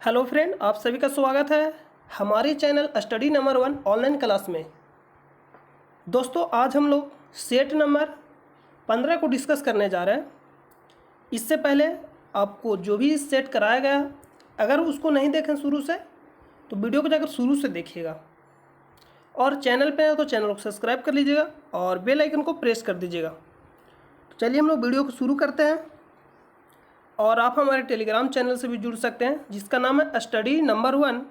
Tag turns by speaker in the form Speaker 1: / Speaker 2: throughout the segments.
Speaker 1: Hello friend, आप सभी का स्वागत है हमारे channel study number 1 online class में। दोस्तों, आज हम लोग सेट नंबर 15 को डिस्कस करने जा रहे हैं। इससे पहले आपको जो भी सेट कराया गया, अगर उसको नहीं देखें शुरू से तो वीडियो को जाकर शुरू से देखिएगा, और चैनल पे है तो चैनल को सब्सक्राइब कर लीजिएगा और बेल आइकन को प्रेस कर दीजिएगा। तो चलिए हम लोग वीडियो को शुरू करते हैं। और आप हमारे टेलीग्राम चैनल से भी जुड़ सकते हैं, जिसका नाम है स्टडी नंबर 1,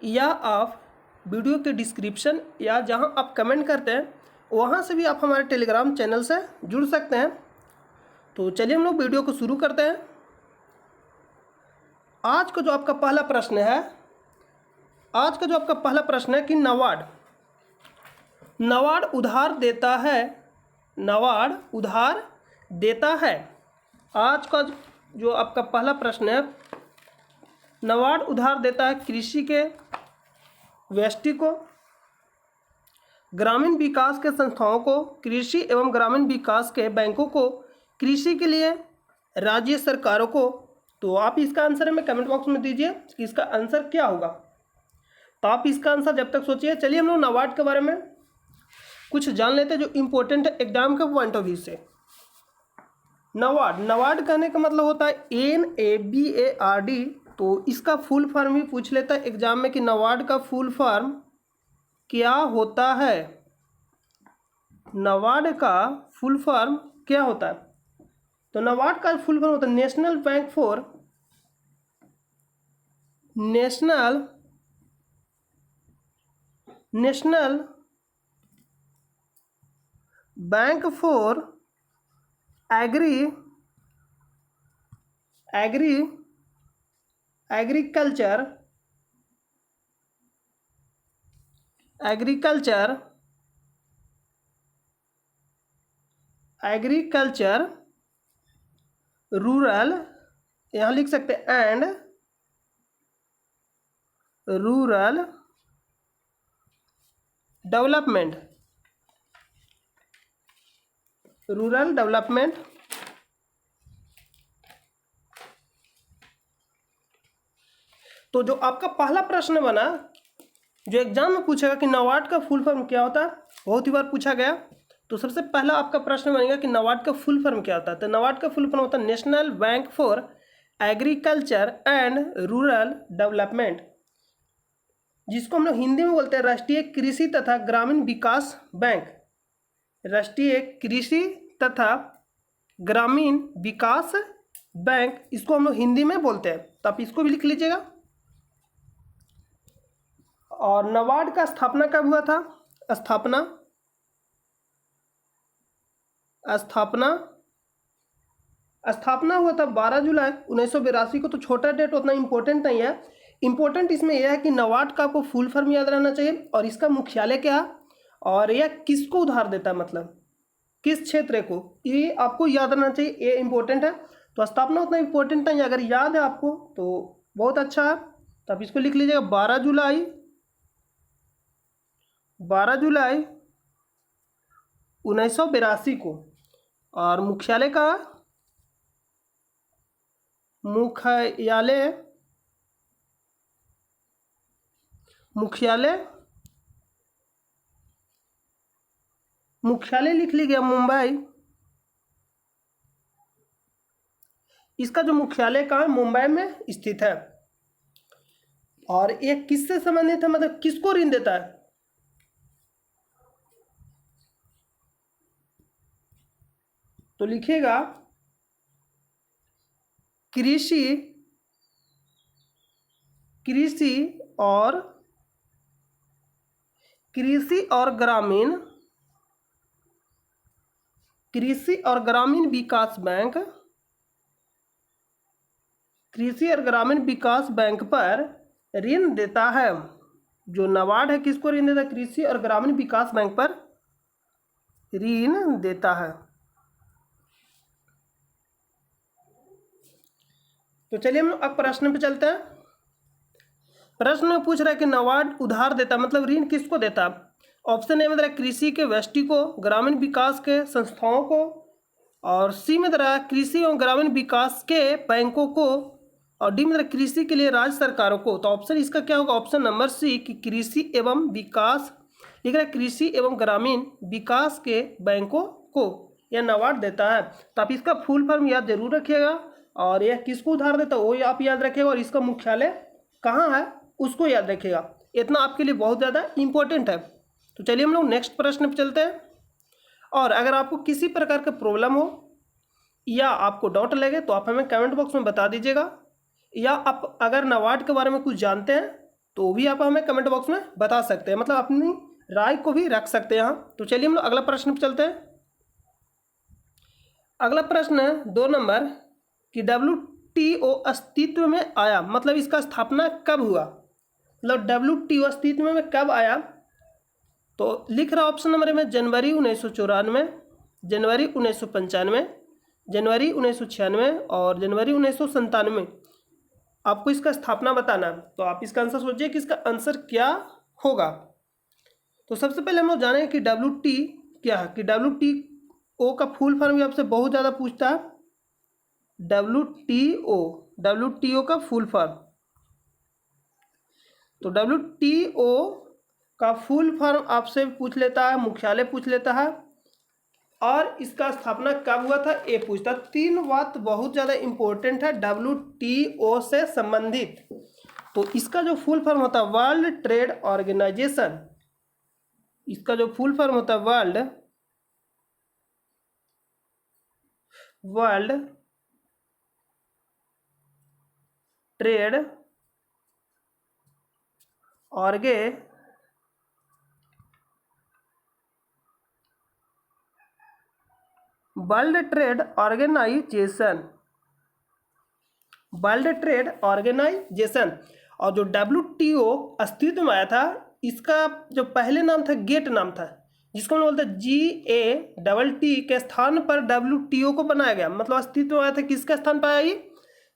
Speaker 1: या आप वीडियो के डिस्क्रिप्शन या जहां आप कमेंट करते हैं वहां से भी आप हमारे टेलीग्राम चैनल से जुड़ सकते हैं। तो चलिए हम लोग वीडियो को शुरू करते हैं। आज का जो आपका पहला प्रश्न है कि नबार्ड उधार देता है। नबार्ड उधार देता है। आज का जो आपका पहला प्रश्न है, नबार्ड उधार देता है कृषि के व्यष्टि को, ग्रामीण विकास के संस्थाओं को, कृषि एवं ग्रामीण विकास के बैंकों को, कृषि के लिए राज्य सरकारों को। तो आप इसका आंसर हमें कमेंट बॉक्स में दीजिए कि इसका आंसर क्या होगा। तो आप इसका आंसर जब तक सोचिए, चलिए हम लोग नबार्ड के बारे में कुछ जान लेते हैं जो इम्पोर्टेंट है एग्जाम के पॉइंट ऑफ व्यू से। नबार्ड कहने का मतलब होता है NABARD। तो इसका फुल फॉर्म ही पूछ लेता है एग्जाम में कि नबार्ड का फुल फॉर्म क्या होता है। नबार्ड का फुल फॉर्म क्या होता है? तो नबार्ड का फुल फॉर्म होता है national bank for agriculture rural, यहाँ लिख सकते हैं, एंड रूरल डेवलपमेंट। तो जो आपका पहला प्रश्न बना, जो एग्जाम में पूछेगा कि नबार्ड का फुल फॉर्म क्या होता है, बहुत ही बार पूछा गया। तो सबसे पहला आपका प्रश्न बनेगा कि नबार्ड का फुल फॉर्म क्या होता है। तो नबार्ड का फुल फॉर्म होता है national bank for agriculture and rural development, जिसको हम लोग हिंदी में बोलते हैं राष्ट्रीय कृषि तथा ग्रामीण विकास बैंक। राष्ट्रीय कृषि तथा ग्रामीण विकास बैंक, इसको हम लोग हिंदी में बोलते हैं। तो आप इसको भी लिख लीजिएगा। और नबार्ड का स्थापना कब हुआ था? स्थापना हुआ था 12 जुलाई 1982 को। तो छोटा डेट उतना इम्पोर्टेंट नहीं है। इम्पोर्टेंट इसमें यह है कि नबार्ड का आपको फुल फॉर्म याद रहना चाहिए, और इसका मुख्यालय क्या है, और यह किसको उधार देता है, मतलब किस क्षेत्र को, ये आपको याद रहना चाहिए। ये इम्पोर्टेंट है। तो स्थापना उतना इम्पोर्टेंट नहीं है, अगर याद है आपको तो बहुत अच्छा है। तो आप इसको लिख लीजिएगा 12 जुलाई 1982 को। और मुख्यालय लिख लीजिएगा मुंबई। इसका जो मुख्यालय कहाँ है, मुंबई में स्थित है। और ये किससे संबंधित है, मतलब किसको ऋण देता है? तो लिखिएगा कृषि और ग्रामीण विकास बैंक। कृषि और ग्रामीण विकास बैंक पर ऋण देता है। जो नबार्ड है किसको ऋण देता है? कृषि और ग्रामीण विकास बैंक पर ऋण देता है। तो चलिए हम अब प्रश्न पे चलते हैं। प्रश्न में पूछ रहा है कि नबार्ड उधार देता, मतलब ऋण किसको देता? ऑप्शन ए में दे रहा है कृषि के व्यष्टि को, ग्रामीण विकास के संस्थाओं को, और सी में दे रहा है कृषि एवं ग्रामीण विकास के बैंकों को, और डी मतलब कृषि के लिए राज्य सरकारों को। तो ऑप्शन इसका क्या होगा, ऑप्शन नंबर सी कि कृषि एवं विकास, लिख रहा है कृषि एवं ग्रामीण विकास के बैंकों को यह नाबार्ड देता है। तो आप इसका फुल फॉर्म याद जरूर रखिएगा, और यह किसको उधार देता है वो आप याद रखिएगा, और इसका मुख्यालय कहाँ है उसको याद रखिएगा। इतना आपके लिए बहुत ज़्यादा इंपॉर्टेंट है। तो चलिए हम लोग नेक्स्ट प्रश्न पर चलते हैं। और अगर आपको किसी प्रकार का प्रॉब्लम हो या आपको डाउट लगे तो आप हमें कमेंट बॉक्स में बता दीजिएगा, या आप अगर नाबार्ड के बारे में कुछ जानते हैं तो भी आप हमें कमेंट बॉक्स में बता सकते हैं, मतलब अपनी राय को भी रख सकते हैं यहाँ। तो चलिए हम लोग अगला प्रश्न पर चलते हैं। अगला प्रश्न है 2 नंबर कि WTO अस्तित्व में आया, मतलब इसका स्थापना कब हुआ, मतलब WTO अस्तित्व में कब आया। तो लिख रहा ऑप्शन नंबर में जनवरी 1994, जनवरी 1995, जनवरी 1996 और जनवरी 1997। आपको इसका स्थापना बताना है, तो आप इसका आंसर सोचिए कि इसका आंसर क्या होगा। तो सबसे पहले हम लोग जानेंगे कि WT क्या है, कि WTO का फुल फॉर्म भी आपसे बहुत ज़्यादा पूछता है। WTO का फुल फॉर्म, तो WTO का फुल फॉर्म आपसे पूछ लेता है, मुख्यालय पूछ लेता है, और इसका स्थापना कब हुआ था ये पूछता है। 3 बात बहुत ज़्यादा इंपॉर्टेंट है WTO से संबंधित। तो इसका जो फुल फॉर्म होता है वर्ल्ड ट्रेड ऑर्गेनाइजेशन, इसका जो फुल फॉर्म होता है वर्ल्ड ट्रेड ऑर्गेनाइजेशन। और जो WTO अस्तित्व में आया था, इसका जो पहले नाम था गेट नाम था, जिसको हम बोलते हैं GATT के स्थान पर WTO को बनाया गया। मतलब अस्तित्व में आया था, किसके स्थान पर आया ये,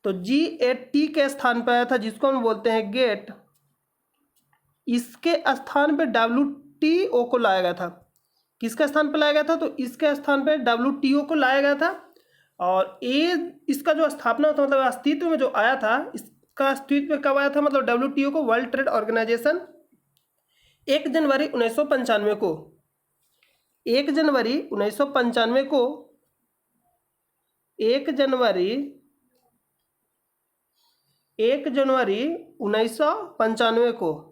Speaker 1: तो GATT के स्थान पर आया था, जिसको हम बोलते हैं गेट। इसके स्थान पर WTO को लाया गया था। किसके स्थान पर लाया गया था, तो इसके स्थान पर WTO को लाया गया था। और ये इसका जो स्थापना होता मतलब अस्तित्व में जो आया था, इसका अस्तित्व कब आया था, मतलब WTO को वर्ल्ड ट्रेड ऑर्गेनाइजेशन 1 जनवरी 1995 को, 1 जनवरी 1995 को, 1 जनवरी 1995 को,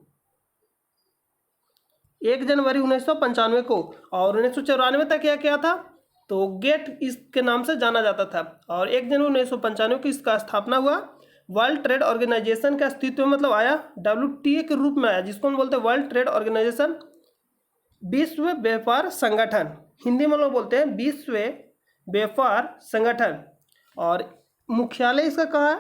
Speaker 1: 1 जनवरी 1995 को। और 1994 तक क्या किया था, तो गेट इसके नाम से जाना जाता था। और 1 जनवरी 1995 को इसका स्थापना हुआ। वर्ल्ड ट्रेड ऑर्गेनाइजेशन का अस्तित्व मतलब आया WTO के रूप में आया, जिसको हम बोलते हैं वर्ल्ड ट्रेड ऑर्गेनाइजेशन, विश्व व्यापार संगठन, हिंदी में लोग बोलते हैं विश्व व्यापार संगठन। और मुख्यालय इसका कहाँ है,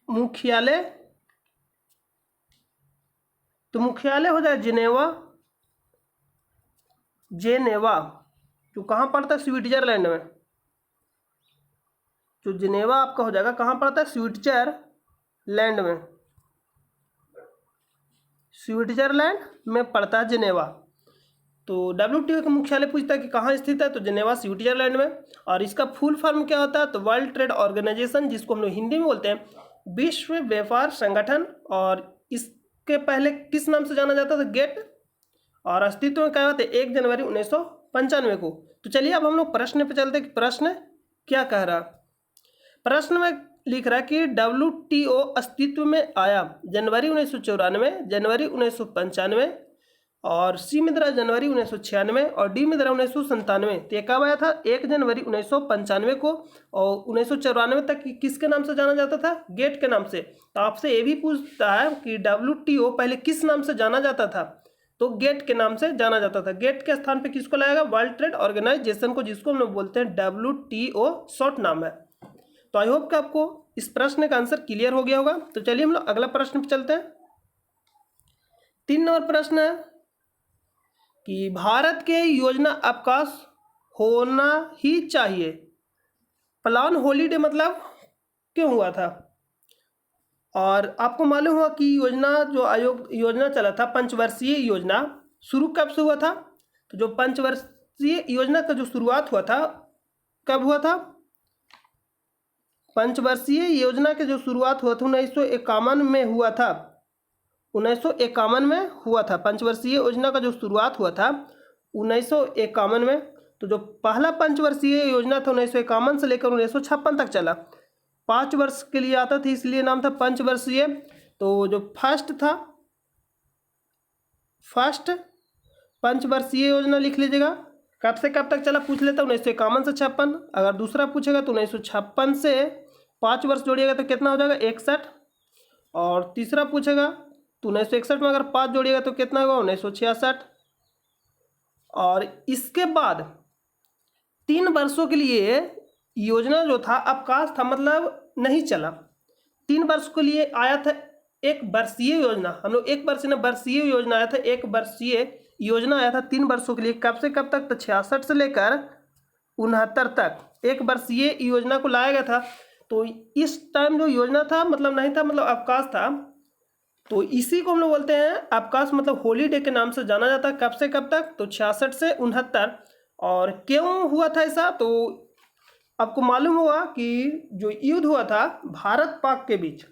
Speaker 1: मुख्यालय तो मुख्यालय हो जाए जेनेवा, जो कहाँ पड़ता है, स्विट्जरलैंड में। जो जिनेवा आपका हो जाएगा कहाँ पड़ता है, स्विट्जरलैंड में पड़ता है जिनेवा। तो WTO का मुख्यालय पूछता है कि कहाँ स्थित है, तो जिनेवा स्विट्जरलैंड में। और इसका फुल फॉर्म क्या होता है, तो वर्ल्ड ट्रेड ऑर्गेनाइजेशन, जिसको हम लोग हिंदी में बोलते हैं विश्व व्यापार संगठन। और इसके पहले किस नाम से जाना जाता था, गेट। और अस्तित्व में क्या होता है 1 जनवरी 1995 को। तो चलिए अब हम लोग प्रश्न पे चलते कि प्रश्न क्या कह रहा। प्रश्न में लिख रहा है कि WTO अस्तित्व में आया जनवरी 1994, जनवरी 1995, और सी में दरा जनवरी 1996 और डी में दरा 1997। तो ये कब आया था, 1 जनवरी 1995 को। और 1994 तक किसके नाम से जाना जाता था, गेट के नाम से। तो आपसे ये भी पूछता है कि WTO पहले किस नाम से जाना जाता था, तो गेट के नाम से जाना जाता था। गेट के स्थान पे किसको लाएगा, वर्ल्ड ट्रेड ऑर्गेनाइजेशन को, जिसको हम लोग बोलते हैं WTO शॉर्ट नाम है। तो आई होप कि आपको इस प्रश्न का आंसर क्लियर हो गया होगा। तो चलिए हम लोग अगला प्रश्न पे चलते हैं। 3 नंबर प्रश्न है कि भारत के योजना अवकाश होना ही चाहिए, प्लान हॉलीडे मतलब क्यों हुआ था। और आपको मालूम हुआ कि योजना चला था, पंचवर्षीय योजना शुरू कब से हुआ था, तो जो पंचवर्षीय योजना का जो शुरुआत हुआ था कब हुआ था? पंचवर्षीय योजना के जो शुरुआत हुआ था 1951 में हुआ था। 1951 में हुआ था। पंचवर्षीय योजना का जो शुरुआत हुआ था 1951 में। तो जो पहला पंचवर्षीय योजना था 1951 से लेकर 1956 तक चला। 5 वर्ष के लिए आता था, इसलिए नाम था पंचवर्षीय। तो जो फर्स्ट पंचवर्षीय योजना लिख लीजिएगा। कब से कब तक चला पूछ लेता, 1951 से 56। अगर दूसरा पूछेगा तो 1956 से 5 वर्ष जोड़िएगा तो कितना हो जाएगा, 61। और तीसरा पूछेगा तो 1961 में अगर 5 जोड़िएगा तो कितना होगा, 1966। और इसके बाद 3 वर्षों के लिए योजना जो था अवकाश था, मतलब नहीं चला। 3 वर्ष के लिए आया था एक वर्षीय योजना। हम लोग एक वर्ष ना वर्षीय योजना आया था, एक वर्षीय योजना आया था 3 वर्षों के लिए। कब से कब तक? तो 66 से लेकर 69 तक एक वर्षीय योजना को लाया गया था। तो इस टाइम जो योजना था मतलब नहीं था, मतलब अवकाश था। तो इसी को हम लोग बोलते हैं अवकाश, मतलब हॉलीडे के नाम से जाना जाता है। कब से कब तक? तो 66 से 69। और क्यों हुआ था ऐसा? तो आपको मालूम होगा कि जो युद्ध हुआ था भारत पाक के बीच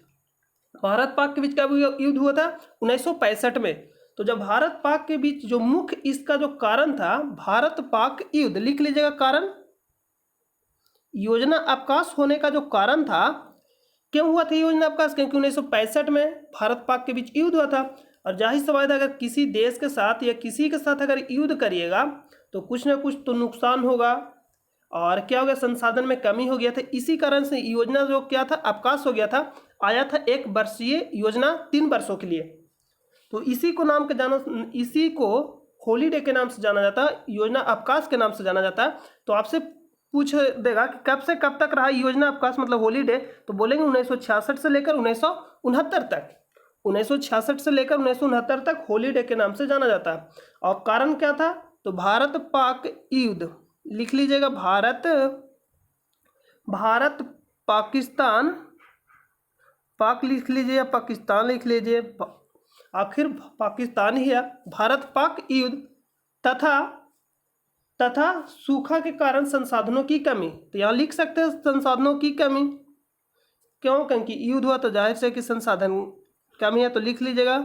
Speaker 1: कब युद्ध हुआ था? 1965 में। तो जब भारत पाक के बीच जो मुख्य इसका जो कारण था भारत पाक युद्ध, लिख लीजिएगा कारण। योजना अवकाश होने का जो कारण था, क्यों हुआ था योजना अवकाश? क्योंकि 1965 में भारत पाक के बीच युद्ध हुआ था। और जाहिर सी बात है, अगर किसी देश के साथ या किसी के साथ अगर युद्ध करिएगा तो कुछ ना कुछ तो नुकसान होगा। और क्या हो गया, संसाधन में कमी हो गया था। इसी कारण से योजना जो क्या था, अवकाश हो गया था। आया था एक वर्षीय योजना 3 वर्षों के लिए। तो इसी को हॉलीडे के नाम से जाना जाता है, योजना अवकाश के नाम से जाना जाता है। तो आपसे पूछ देगा कि कब से कब तक रहा योजना अवकाश, मतलब हॉलीडे, तो बोलेंगे 1966 से लेकर 1969 तक। 1966 से लेकर 1969 तक हॉलीडे के नाम से जाना जाता है। और कारण क्या था? तो भारत पाक युद्ध, लिख लीजिएगा। भारत पाकिस्तान, पाक लिख लीजिए या पाकिस्तान लिख लीजिए, आखिर पाकिस्तान ही है। भारत पाक युद्ध तथा सूखा के कारण संसाधनों की कमी। तो यहाँ लिख सकते हैं संसाधनों की कमी। क्यों? क्योंकि युद्ध हुआ तो जाहिर से कि संसाधन कमी है, तो लिख लीजिएगा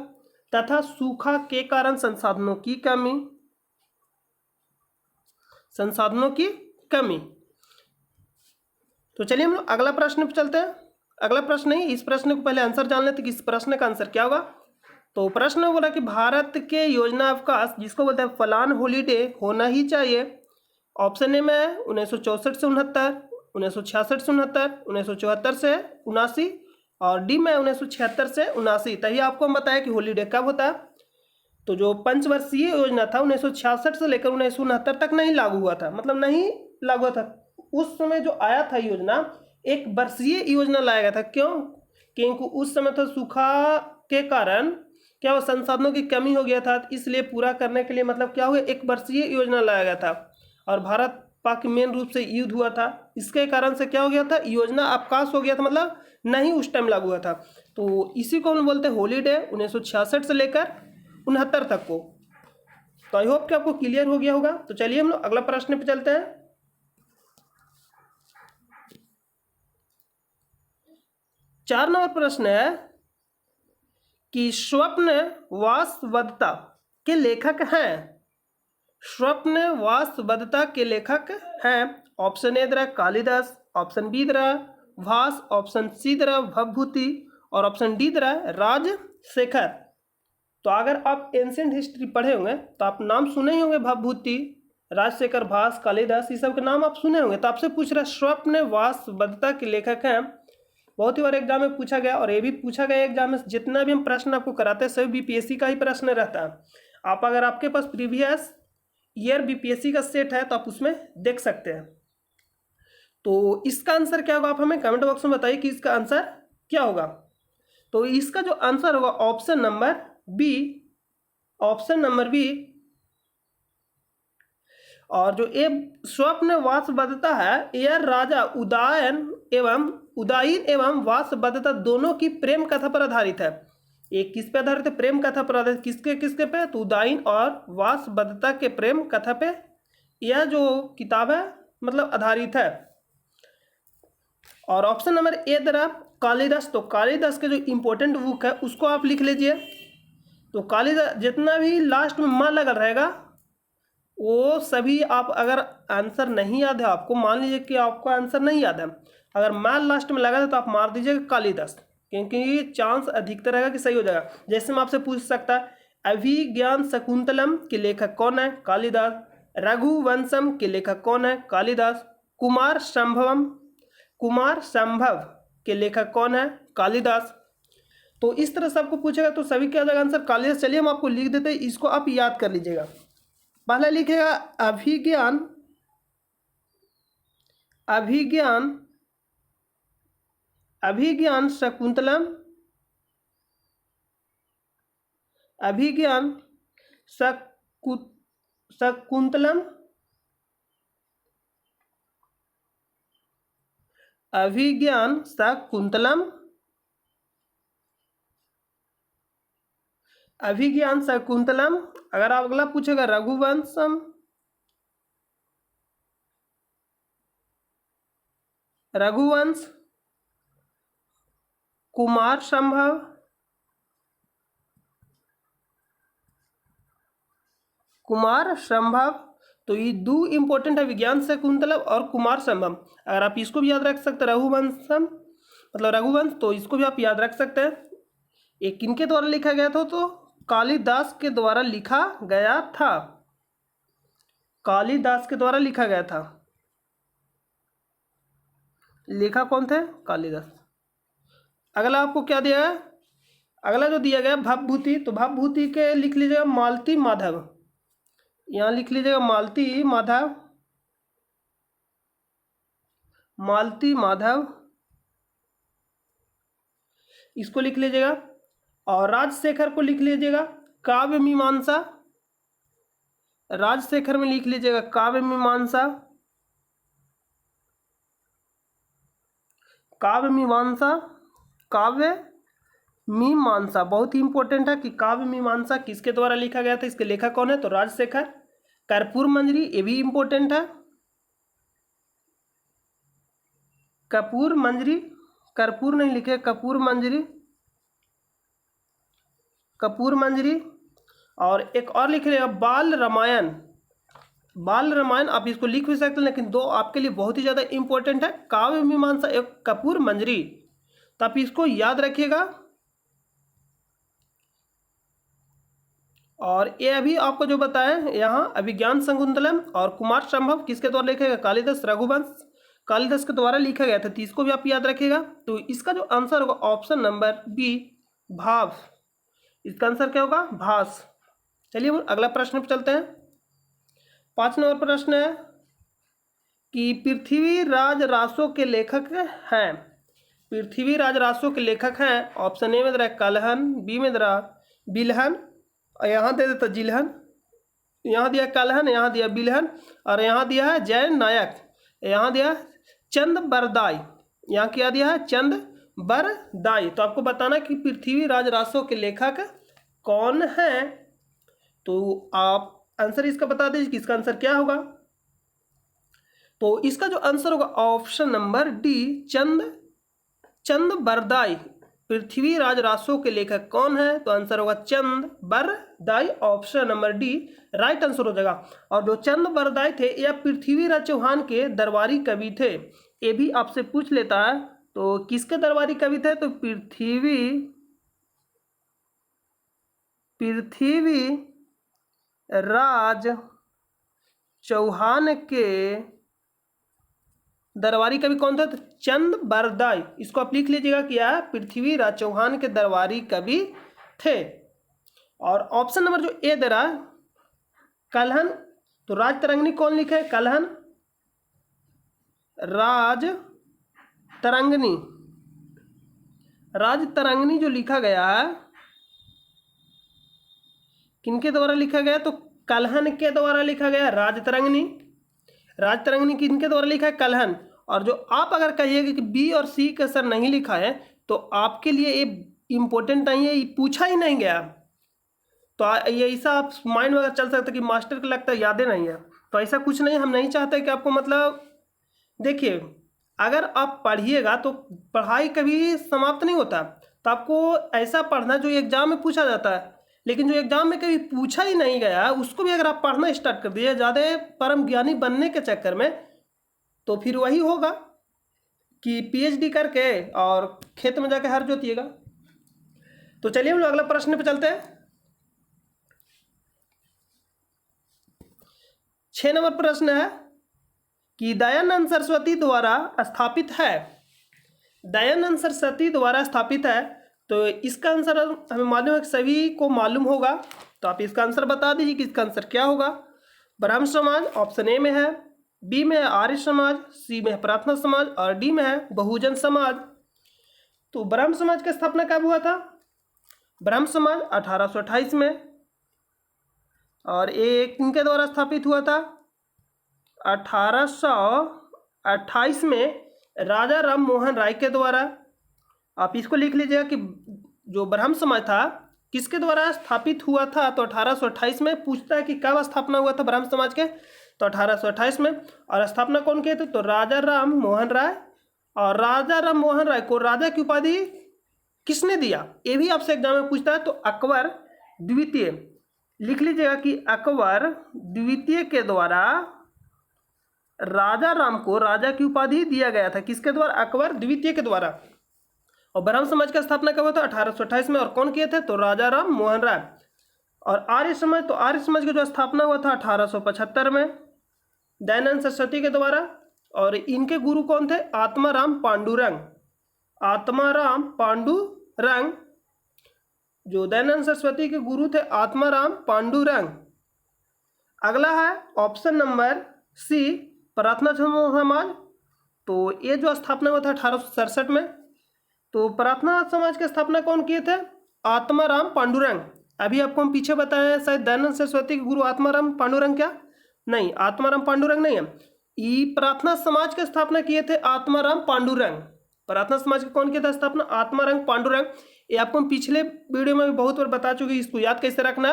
Speaker 1: तथा सूखा के कारण संसाधनों की कमी। तो चलिए हम लोग अगला प्रश्न पे चलते हैं। अगला प्रश्न नहीं, इस प्रश्न को पहले आंसर जान लेते कि इस प्रश्न का आंसर क्या होगा। तो प्रश्न में बोला कि भारत के योजना अवकाश जिसको बोलते हैं फलान हॉलीडे होना ही चाहिए। ऑप्शन ए में है 1964 से 69, 1966 से 69, 1974 से 79 और डी में 1976 से 79। तभी आपको हम बताया कि हॉलीडे कब होता है। तो जो पंचवर्षीय योजना था 1966 से लेकर 1969 तक नहीं लागू हुआ था, मतलब नहीं लागू हुआ था। उस समय जो आया था योजना, एक वर्षीय योजना लाया गया था। क्यों? क्योंकि उस समय तो सूखा के कारण क्या हो, संसाधनों की कमी हो गया था, इसलिए पूरा करने के लिए मतलब क्या हुआ, एक वर्षीय योजना लाया गया था। और भारत पाक मेन रूप से युद्ध हुआ था, इसके कारण से क्या हो गया था, योजना अवकाश हो गया था, मतलब नहीं उस टाइम लागू हुआ था। तो इसी को हम बोलते हैं हॉलीडे 1966 से लेकर 69 तक को। तो आई होप कि आपको क्लियर हो गया होगा। तो चलिए हम लोग अगला प्रश्न पे चलते हैं। 4 नंबर प्रश्न है कि स्वप्न वासवदत्ता के लेखक हैं। स्वप्न वासवदत्ता के लेखक हैं। ऑप्शन ए द्वारा कालिदास, ऑप्शन बी द्वारा भास, ऑप्शन सी द्वारा भवभूति और ऑप्शन डी द्वारा राजशेखर। तो अगर आप एंशिएंट हिस्ट्री पढ़े होंगे तो आप नाम सुने ही होंगे, भवभूति, राजशेखर, भास, कालिदास, ये सब के नाम आप सुने होंगे। तो आपसे पूछ रहा है स्वप्न वासवदत्ता के लेखक हैं। बहुत ही बार एग्जाम में पूछा गया और ये भी पूछा गया एग्जाम में। जितना भी हम प्रश्न आपको कराते हैं सभी बीपीएससी का ही प्रश्न रहता है। आप अगर आपके पास प्रीवियस ईयर बीपीएससी का सेट है तो आप उसमें देख सकते हैं। तो इसका आंसर क्या होगा, आप हमें कमेंट बॉक्स में बताइए कि इसका आंसर क्या होगा। तो इसका जो आंसर होगा option number B, option number B. और जो ये स्वप्न वासवदत्ता है, यह राजा उदायन एवं वासवदत्ता दोनों की प्रेम कथा पर आधारित है। एक किस पे आधारित है, प्रेम कथा पर आधारित। किसके पे, तो उदायन और वासवदत्ता के प्रेम कथा पे यह जो किताब है मतलब आधारित है। और ऑप्शन नंबर ए दरा कालिदास, तो कालिदास के जो इम्पोर्टेंट बुक है उसको आप लिख लीजिए। तो कालिदास जितना भी लास्ट में माँ लगा रहेगा वो सभी आप, अगर आंसर नहीं याद है आपको, मान लीजिए कि आपको आंसर नहीं याद है, अगर माँ लास्ट में लगा था तो आप मार दीजिएगा कालिदास, क्योंकि चांस अधिकतर रहेगा कि सही हो जाएगा। जैसे मैं आपसे पूछ सकता है अभिज्ञान शकुंतलम के लेखक कौन है? कालिदास। रघुवंशम के लेखक कौन है? कालिदास। कुमार संभव के लेखक कौन है? कालिदास। तो इस तरह से आपको पूछेगा तो सभी क्या जाएगा आंसर? कालिदास। चलिए हम आपको लिख देते हैं, इसको आप याद कर लीजिएगा। पहला लिखेगा अभिज्ञान शकुंतलम, अभिज्ञान शकुंतलम, अभिज्ञान शकुंतलम, अभिज्ञान शकुंतलम। अगर आप अगला पूछेगा रघुवंशम, रघुवंश, कुमार संभव, कुमार संभव। तो ये दो इंपॉर्टेंट है, विज्ञान शकुंतलम और कुमार संभव। अगर आप इसको भी याद रख सकते हैं, रघुवंशम मतलब रघुवंश, तो इसको भी आप याद रख सकते हैं। ये किनके द्वारा लिखा गया था? तो कालिदास के द्वारा लिखा गया था, कालिदास के द्वारा लिखा गया था। लेखा कौन थे? कालिदास। अगला आपको क्या दिया है? अगला जो दिया गया भवभूति, तो भवभूति के लिख लीजिएगा मालती माधव, यहाँ लिख लीजिएगा मालती माधव, मालती माधव, इसको लिख लीजिएगा। और राजशेखर को लिख लीजिएगा काव्य मीमांसा, राजशेखर में लिख लीजिएगा काव्य मीमांसा, काव्य मीमांसा, काव्य मीमांसा। बहुत ही इंपॉर्टेंट है कि काव्य मीमांसा किसके द्वारा लिखा गया था, इसके लेखक कौन है? तो राजशेखर। कर्पूर मंजरी, ये भी इंपॉर्टेंट है, कपूर मंजरी, कर्पूर नहीं लिखे, कपूर मंजरी, कपूर मंजरी। और एक और लिख लिया बाल रामायण, बाल रामायण आप इसको लिख भी सकते हैं, लेकिन दो आपके लिए बहुत ही ज़्यादा इंपॉर्टेंट है, काव्य मीमांसा एक कपूर मंजरी, तो आप इसको याद रखिएगा। और ये अभी आपको जो बताया यहाँ अभिज्ञान शकुंतलम और कुमार संभव किसके द्वारा लिखा गया? कालिदास। रघुवंश कालिदास के द्वारा लिखा गया था, तो इसको भी आप याद रखिएगा। तो इसका जो आंसर होगा ऑप्शन नंबर बी, भाव। इसका आंसर क्या होगा? भास। चलिए अगला प्रश्न पर चलते हैं। 5 नंबर प्रश्न है कि पृथ्वीराज रासो के लेखक हैं, पृथ्वीराज रासो के लेखक हैं। ऑप्शन ए में दे रहा है कलहन, बी में दे रहा बिलहन, और यहाँ दे देता जिलहन, यहाँ दिया कलहन, यहाँ दिया बिलहन, और यहाँ दिया है जैन नायक, यहाँ दिया चंद बरदाई, यहाँ क्या दिया है? चंद बरदाई। तो आपको बताना कि पृथ्वीराज रासो के लेखक कौन है। तो आप आंसर इसका बता दीजिए कि इसका आंसर क्या होगा। तो इसका जो आंसर होगा option number D, Chand Bardai. Prithviraj Raso के लेखक कौन है? तो आंसर होगा Chand Bardai, option number D right answer हो जाएगा। और जो चंद बरदाई थे यह पृथ्वीराज चौहान के दरबारी कवि थे। ये भी आपसे पूछ लेता है, तो किसके दरबारी कवि थे? तो पृथ्वीराज चौहान के दरबारी कवि कौन था? तो चंद बरदाई। इसको आप लिख लीजिएगा कि यह पृथ्वीराज चौहान के दरबारी कवि थे। और ऑप्शन नंबर जो ए दे रहा है कलहन, तो राज तरंगिणी कौन लिखे है? कलहन, राज तरंगिणी, राज तरंगिणी जो लिखा गया है किनके द्वारा लिखा गया? तो कलहन के द्वारा लिखा गया राज तरंगिणी। राज तरंगिणी किनके द्वारा लिखा है? कलहन। और जो आप अगर कहिएगा कि बी और सी का सर नहीं लिखा है तो आपके लिए ये इम्पोर्टेंट नहीं है, ये पूछा ही नहीं गया। तो ये ऐसा आप माइंड में चल सकता है कि मास्टर को लगता है यादें नहीं है, तो ऐसा कुछ नहीं, हम नहीं चाहते कि आपको मतलब देखिए, अगर आप पढ़िएगा तो पढ़ाई कभी समाप्त नहीं होता। तो आपको ऐसा पढ़ना जो एग्जाम में पूछा जाता है, लेकिन जो एग्जाम में कभी पूछा ही नहीं गया उसको भी अगर आप पढ़ना स्टार्ट कर दिए ज़्यादा परम ज्ञानी बनने के चक्कर में, तो फिर वही होगा कि पीएचडी करके और खेत में जाके हर जोतिएगा। तो चलिए हम लोग अगला प्रश्न पे चलते हैं। 6 नंबर प्रश्न है कि दयानंद सरस्वती द्वारा स्थापित है, दयानंद सरस्वती द्वारा स्थापित है। तो इसका आंसर हमें मालूम है कि सभी को मालूम होगा, तो आप इसका आंसर बता दीजिए कि इसका आंसर क्या होगा। ब्रह्म समाज ऑप्शन ए में है, बी में है आर्य समाज, सी में है प्रार्थना समाज और डी में है बहुजन समाज। तो ब्रह्म समाज की स्थापना कब हुआ था? ब्रह्म समाज 1828 में, और एक इनके द्वारा स्थापित हुआ था 1828 में राजा राम मोहन राय के द्वारा। आप इसको लिख लीजिएगा कि जो ब्रह्म समाज था किसके द्वारा स्थापित हुआ था। तो 1828 में पूछता है कि कब स्थापना हुआ था ब्रह्म समाज के, तो 1828 में। और स्थापना कौन किए थे? तो राजा राम मोहन राय। और राजा राम मोहन राय को राजा की उपाधि किसने दिया, ये भी आपसे एग्जाम में पूछता है। तो अकबर द्वितीय, लिख लीजिएगा कि अकबर द्वितीय के द्वारा राजा राम को राजा की उपाधि दिया गया था। किसके द्वारा? अकबर द्वितीय के द्वारा। और ब्रह्म समाज का स्थापना कब हुआ था? 1828 में। और कौन किए थे? तो राजा राम मोहन राय। और आर्य समाज, तो आर्य समाज की जो स्थापना हुआ था 1875 में दयानंद सरस्वती के द्वारा। और इनके गुरु कौन थे? आत्माराम पांडुरंग, आत्माराम पांडुरंग। जो दयानंद सरस्वती के गुरु थे आत्माराम पांडुरंग। अगला है ऑप्शन नंबर सी, प्रार्थना समाज। तो ये जो स्थापना हुआ था 1867 में। तो प्रार्थना समाज की स्थापना कौन किए थे? आत्माराम पांडुरंग। अभी आपको हम पीछे बताए हैं शायद दयानंद सरस्वती के गुरु आत्माराम पांडुरंग, क्या नहीं, आत्माराम पांडुरंग नहीं है। ई प्रार्थना समाज की स्थापना किए थे आत्माराम पांडुरंग। प्रार्थना समाज की कौन किया था स्थापना? आत्माराम पांडुरंग। ये आपको हम पिछले वीडियो में भी बहुत बार बता चुके हैं, इसको याद कैसे रखना।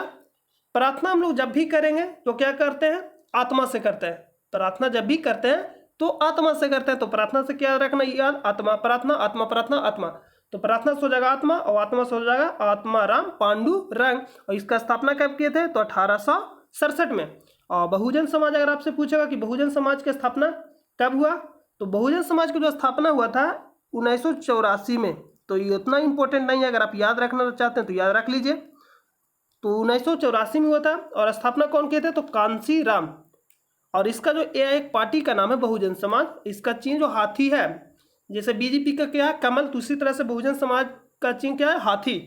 Speaker 1: प्रार्थना हम लोग जब भी करेंगे तो क्या करते हैं? आत्मा से करते हैं। प्रार्थना जब भी करते हैं तो आत्मा से करते हैं। तो प्रार्थना से क्या रखना याद? आत्मा प्रार्थना, आत्मा प्रार्थना, आत्मा। तो प्रार्थना से हो जाएगा आत्मा और आत्मा से हो जाएगा आत्माराम पांडुरंग। और इसका स्थापना कब किए थे? तो 1867 में। और बहुजन समाज अगर आपसे पूछेगा कि बहुजन समाज की स्थापना कब हुआ, तो बहुजन समाज की जो स्थापना हुआ था 1984 में। तो ये उतना इंपॉर्टेंट नहीं है, अगर आप याद रखना चाहते हैं तो याद रख लीजिए। तो 1984 में हुआ था। और स्थापना कौन किए थे? तो कांसी राम। और इसका जो एक पार्टी का नाम है बहुजन समाज, इसका चिन्ह जो हाथी है, जैसे बीजेपी का क्या है कमल, तो उसी तरह से बहुजन समाज का चिन्ह क्या है? हाथी।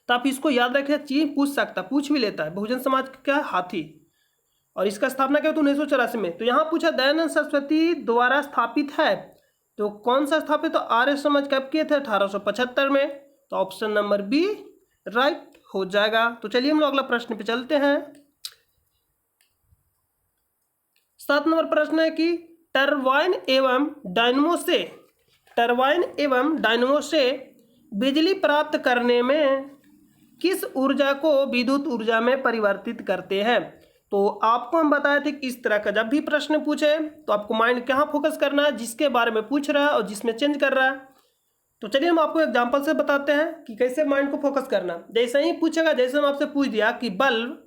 Speaker 1: तो आप इसको याद रखें, चिन्ह पूछ सकता, पूछ भी लेता है। बहुजन समाज का क्या है? हाथी। और इसका स्थापना क्या हुआ? 1984 में। तो यहाँ पूछा दयानंद सरस्वती द्वारा स्थापित है, तो कौन सा स्थापित? तो आर्य समाज कब किए थे? 1875 में। तो ऑप्शन नंबर बी राइट हो जाएगा। तो चलिए हम लोग अगला प्रश्न पे चलते हैं। 7 नंबर प्रश्न है कि टरबाइन एवं डायनमो से बिजली प्राप्त करने में किस ऊर्जा को विद्युत ऊर्जा में परिवर्तित करते हैं। तो आपको हम बताए थे कि इस तरह का जब भी प्रश्न पूछे तो आपको माइंड कहाँ फोकस करना है? जिसके बारे में पूछ रहा है और जिसमें चेंज कर रहा है। तो चलिए हम आपको एग्जांपल से बताते हैं कि कैसे माइंड को फोकस करना। जैसे ही पूछेगा, जैसे हम आपसे पूछ दिया कि बल्ब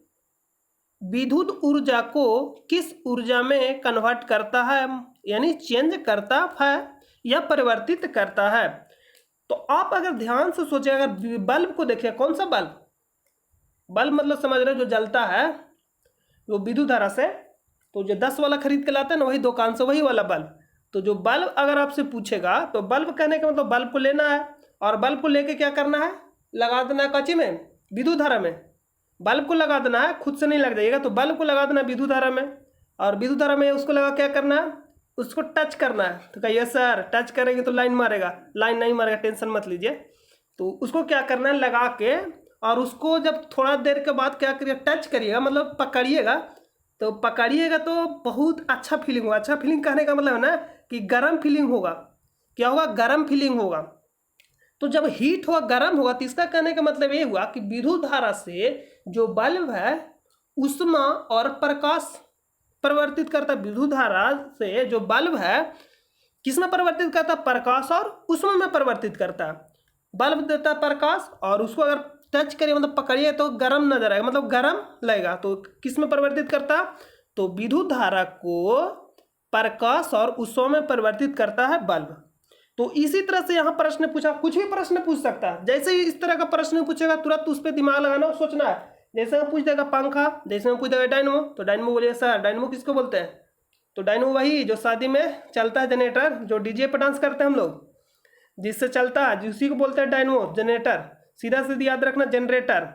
Speaker 1: विद्युत ऊर्जा को किस ऊर्जा में कन्वर्ट करता है, यानी चेंज करता है या परिवर्तित करता है। तो आप अगर ध्यान से सोचें, अगर बल्ब को देखिए, कौन सा बल्ब? बल्ब मतलब समझ रहे हो जो जलता है वो विद्युत धारा से। तो जो 10 वाला खरीद के लाते हैं ना, वही दुकान से, वही वाला बल्ब। तो जो बल्ब अगर आपसे पूछेगा तो बल्ब कहने का मतलब बल्ब को लेना है, और बल्ब को लेके क्या करना है? लगा देना है कच्ची में, विद्युत धारा में। बल्ब को लगा देना है, खुद से नहीं लग जाएगा। तो बल्ब को लगा देना विद्युत धारा में, और विद्युत धारा में उसको लगा क्या करना है? उसको टच करना है। तो कहिए सर टच करेंगे तो लाइन मारेगा, लाइन नहीं मारेगा, टेंशन मत लीजिए। तो उसको क्या करना है? लगा के, और उसको जब थोड़ा देर के बाद क्या करिए? टच करिएगा, मतलब पकड़िएगा। तो पकड़िएगा तो बहुत अच्छा फीलिंग होगा। अच्छा फीलिंग कहने का मतलब है ना कि गर्म फीलिंग होगा। क्या होगा? गर्म फीलिंग होगा। तो जब हीट होगा, गर्म होगा, तो इसका कहने का मतलब ये हुआ कि विद्युत धारा से जो बल्ब है उष्मा और प्रकाश परिवर्तित करता है? विद्युत धारा से जो बल्ब है किस में परिवर्तित करता है? प्रकाश और उष्मा में परिवर्तित करता है। बल्ब देता है प्रकाश और उसको अगर टच करिए मतलब पकड़िए तो गर्म नजर आएगा, मतलब गर्म लगेगा। तो किस में परिवर्तित करता है? तो विद्युत धारा को प्रकाश और उष्मा में परिवर्तित करता है बल्ब। तो इसी तरह से यहाँ प्रश्न पूछा, कुछ भी प्रश्न पूछ सकता है। जैसे ही इस तरह का प्रश्न पूछेगा तुरंत उस पर दिमाग लगाना और सोचना है। जैसे हम पूछ देगा पंखा, जैसे हम पूछ देगा डायनमो, तो डायनमो बोलिए सर डायनमो किसको बोलते हैं? तो डायनमो वही जो शादी में चलता है जनरेटर, जो डीजे पर डांस करते हैं हम लोग, जिससे चलता है उसी को बोलते हैं डायनमो, जनरेटर। सीधा सीधा याद रखना जनरेटर।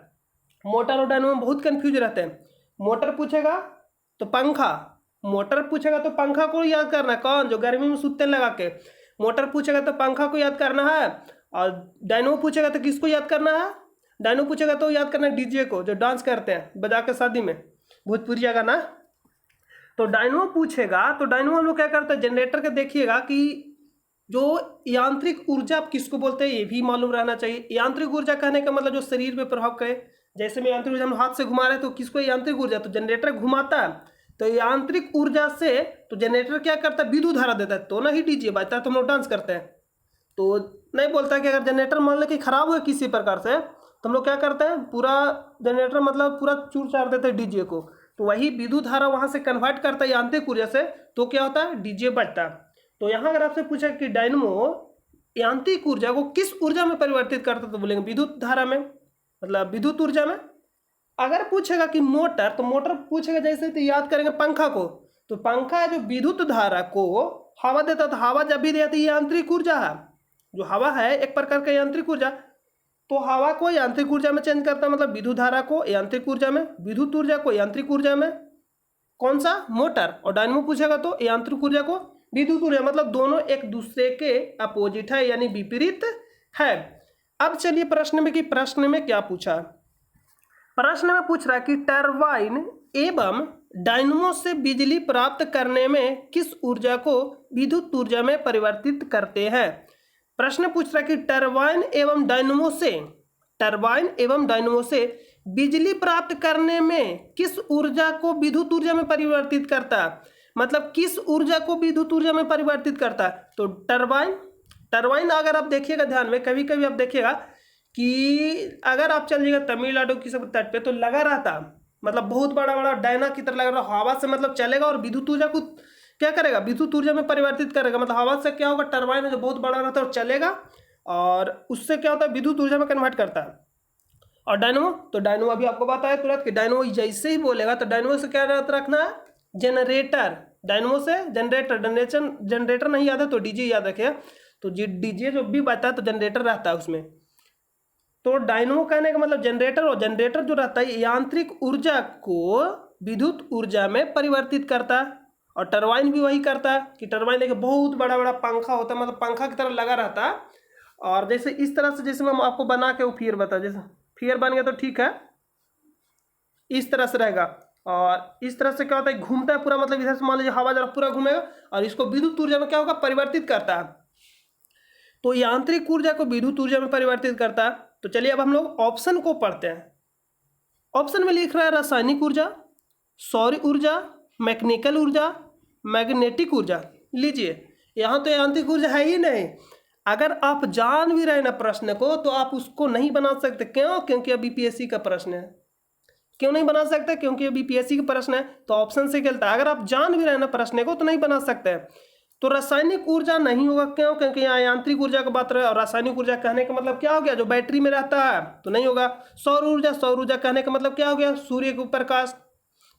Speaker 1: मोटर और डायनमो में बहुत कन्फ्यूज रहते हैं। मोटर पूछेगा तो पंखा, मोटर पूछेगा तो पंखा को याद करना है, कौन? जो गर्मी में सूते लगा के। मोटर पूछेगा तो पंखा को याद करना है, और डायनमो पूछेगा तो किसको याद करना है? डायनमो पूछेगा तो याद करना है डीजे को, जो डांस करते हैं बजा के शादी में, भोजपुरिया गाना। तो डायनमो पूछेगा तो डायनमो हम लोग क्या करते हैं? जनरेटर के देखिएगा कि जो यांत्रिक ऊर्जा आप किसको बोलते हैं ये भी मालूम रहना चाहिए। यांत्रिक ऊर्जा कहने का मतलब जो शरीर पे प्रभाव करे। जैसे में यांत्रिक ऊर्जा हम हाथ से घुमा रहे हैं तो किसको यांत्रिक ऊर्जा? तो जनरेटर घुमाता है। तो यांत्रिक ऊर्जा से तो जनरेटर क्या करता है? विद्युत धारा देता है, तो ना ही डीजे बजता है तो हम लोग डांस करते हैं। तो नहीं बोलता कि अगर जनरेटर मान लो कि खराब हुआ किसी प्रकार से तो हम लोग क्या करते हैं? पूरा जनरेटर मतलब पूरा चूर चार देते हैं डीजे को। तो वही विद्युत धारा वहां से कन्वर्ट करता है यांत्रिक ऊर्जा से, तो क्या होता है? डीजे बजता है। तो यहाँ अगर आपसे पूछा कि डायनमो यांत्रिक ऊर्जा को किस ऊर्जा में परिवर्तित करता है, तो बोलेंगे विद्युत धारा में, मतलब विद्युत ऊर्जा में। अगर पूछेगा कि मोटर, तो मोटर पूछेगा जैसे तो याद करेंगे पंखा को। तो पंखा है जो विद्युत धारा को हवा देता था, हवा जब भी देता है ये यांत्रिक ऊर्जा है। जो हवा है एक प्रकार का यांत्रिक ऊर्जा, तो हवा को यांत्रिक ऊर्जा में चेंज करता है, मतलब विद्युत धारा को यांत्रिक ऊर्जा में, विद्युत ऊर्जा को यांत्रिक ऊर्जा में, कौन सा? मोटर। और डायनमो पूछेगा तो यांत्रिक ऊर्जा को विद्युत ऊर्जा, मतलब दोनों एक दूसरे के अपोजिट है यानी विपरीत है। अब चलिए प्रश्न में कि प्रश्न में क्या पूछा। प्रश्न में पूछ रहा है कि टरबाइन एवं डायनमो से बिजली प्राप्त करने में किस ऊर्जा को विद्युत ऊर्जा में परिवर्तित करते हैं। प्रश्न पूछ रहा है कि टरबाइन एवं डायनमो से बिजली प्राप्त करने में किस ऊर्जा को विद्युत ऊर्जा में परिवर्तित करता है, मतलब किस ऊर्जा को विद्युत ऊर्जा में परिवर्तित करता है। तो टरबाइन अगर आप देखिएगा ध्यान में, कभी कभी आप देखिएगा कि अगर आप चल जाइएगा तमिलनाडु की सब तट पे तो लगा रहता, मतलब बहुत बड़ा बड़ा डायना की तरह लगा रहा, हवा से मतलब चलेगा और विद्युत ऊर्जा को क्या करेगा? विद्युत ऊर्जा में परिवर्तित करेगा। मतलब हवा से क्या होगा? टरबाइन है जो बहुत बड़ा रहता है और चलेगा, और उससे क्या होता है? विद्युत ऊर्जा में कन्वर्ट करता है। और डायनमो, तो डायनमो अभी आपको बताया तुरंत कि डायनमो जैसे ही बोलेगा तो डायनमो से क्या रखना है? जनरेटर। डायनमो से जनरेटर, जनरेटर नहीं याद है तो डीजे याद रखिए। तो डीजे जो भी बता है तो जनरेटर रहता है उसमें। तो डायनमो कहने का मतलब जनरेटर, और जनरेटर जो रहता है यांत्रिक ऊर्जा को विद्युत ऊर्जा में परिवर्तित करता है। और टरबाइन भी वही करता है कि टरबाइन देखिए बहुत बड़ा बड़ा पंखा होता है, मतलब पंखा की तरह लगा रहता है। और जैसे इस तरह से, जैसे हम आपको बना के वो फियर बता, जैसे फियर बन गया तो ठीक है, इस तरह से रहेगा। और इस तरह से क्या होता है? घूमता है पूरा, मतलब इधर से मान लीजिए हवा जरा पूरा घूमेगा और इसको विद्युत ऊर्जा में क्या होगा? परिवर्तित करता है। तो यांत्रिक ऊर्जा को विद्युत ऊर्जा में परिवर्तित करता है। तो चलिए अब हम लोग ऑप्शन को पढ़ते हैं। ऑप्शन में लिख रहा है रासायनिक ऊर्जा, सौर ऊर्जा, मैकेनिकल ऊर्जा, मैग्नेटिक ऊर्जा। लीजिए यहाँ तो यांत्रिक ऊर्जा है ही नहीं। अगर आप जान भी रहे ना प्रश्न को तो आप उसको नहीं बना सकते। क्यों? क्योंकि अभी बीपीएससी का प्रश्न है। क्यों नहीं बना सकते? क्योंकि अभी बीपीएससी का प्रश्न है तो ऑप्शन से खेलता है। अगर आप जान भी रहे ना प्रश्न को तो नहीं बना सकते। तो रासायनिक ऊर्जा नहीं होगा। क्यों? क्योंकि यहाँ यांत्रिक ऊर्जा की बात रहे, और रासायनिक ऊर्जा कहने का मतलब क्या हो गया? जो बैटरी में रहता है, तो नहीं होगा। सौर ऊर्जा कहने का मतलब क्या हो गया? सूर्य के प्रकाश।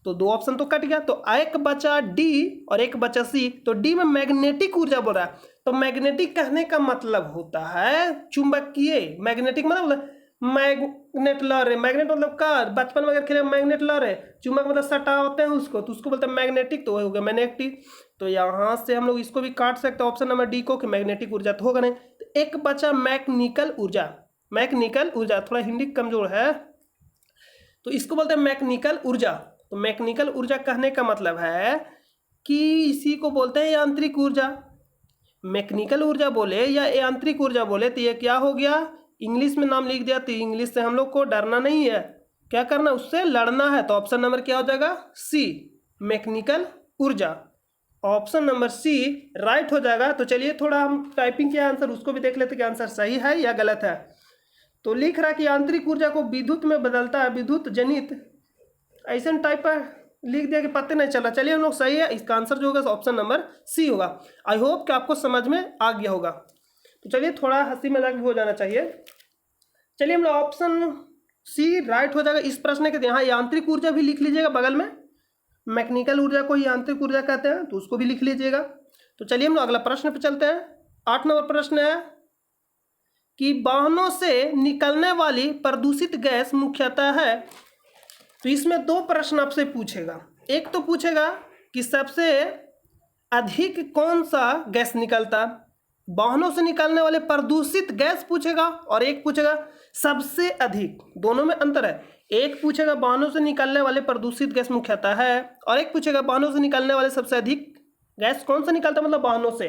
Speaker 1: तो दो ऑप्शन तो कट गया। तो एक बचा डी और एक बचा सी। तो डी में मैग्नेटिक ऊर्जा बोल रहा है। तो मैग्नेटिक कहने का मतलब होता है चुंबकीय। मैग्नेटिक मतलब मैग्नेट ला रहे, मैग्नेट मतलब कार, बचपन में अगर खेले मैग्नेट ला रहे, चुंबक मतलब सटा होते हैं उसको, तो उसको बोलते हैं मैग्नेटिक। तो हो गया मैग्नेटिक। तो यहाँ से हम लोग इसको भी काट सकते हैं ऑप्शन नंबर डी को कि मैग्नेटिक ऊर्जा तो होगा नहीं। तो एक बचा मैकेनिकल ऊर्जा। मैकेनिकल ऊर्जा थोड़ा हिंदी कमजोर है तो इसको बोलते हैं मैकेनिकल ऊर्जा। तो मैकेनिकल ऊर्जा कहने का मतलब है कि इसी को बोलते हैं यांत्रिक ऊर्जा। मैकेनिकल ऊर्जा बोले या यांत्रिक ऊर्जा बोले तो ये क्या हो गया? इंग्लिश में नाम लिख दिया। तो इंग्लिश से हम लोग को डरना नहीं है, क्या करना? उससे लड़ना है। तो ऑप्शन नंबर क्या हो जाएगा? सी, मैकेनिकल ऊर्जा। ऑप्शन नंबर सी राइट हो जाएगा। तो चलिए थोड़ा हम टाइपिंग किया आंसर उसको भी देख लेते कि आंसर सही है या गलत है। तो लिख रहा है कि आंतरिक ऊर्जा को विद्युत में बदलता है, विद्युत जनित, ऐसे टाइप पर लिख दिया कि पता नहीं चला। चलिए हम लोग सही है, इसका आंसर जो होगा ऑप्शन नंबर सी होगा। आई होप कि आपको समझ में आ गया होगा। तो चलिए थोड़ा हंसी मजाक भी हो जाना चाहिए। चलिए हम लोग ऑप्शन सी राइट हो जाएगा इस प्रश्न के। यहाँ यांत्रिक ऊर्जा भी लिख लीजिएगा बगल में, मैकेनिकल ऊर्जा को यांत्रिक ऊर्जा कहते हैं, तो उसको भी लिख लीजिएगा। तो चलिए हम लोग अगला प्रश्न पे चलते हैं। 8 नंबर प्रश्न है कि वाहनों से निकलने वाली प्रदूषित गैस मुख्यतः है। तो इसमें दो प्रश्न आपसे पूछेगा। एक तो पूछेगा कि सबसे अधिक कौन सा गैस निकलता, वाहनों से निकलने वाले प्रदूषित गैस पूछेगा, और एक पूछेगा सबसे अधिक। दोनों में अंतर है। एक पूछेगा वाहनों से निकलने वाले प्रदूषित गैस मुख्यतः है, और एक पूछेगा वाहनों से निकलने वाले सबसे अधिक गैस कौन सा निकलता, मतलब वाहनों से।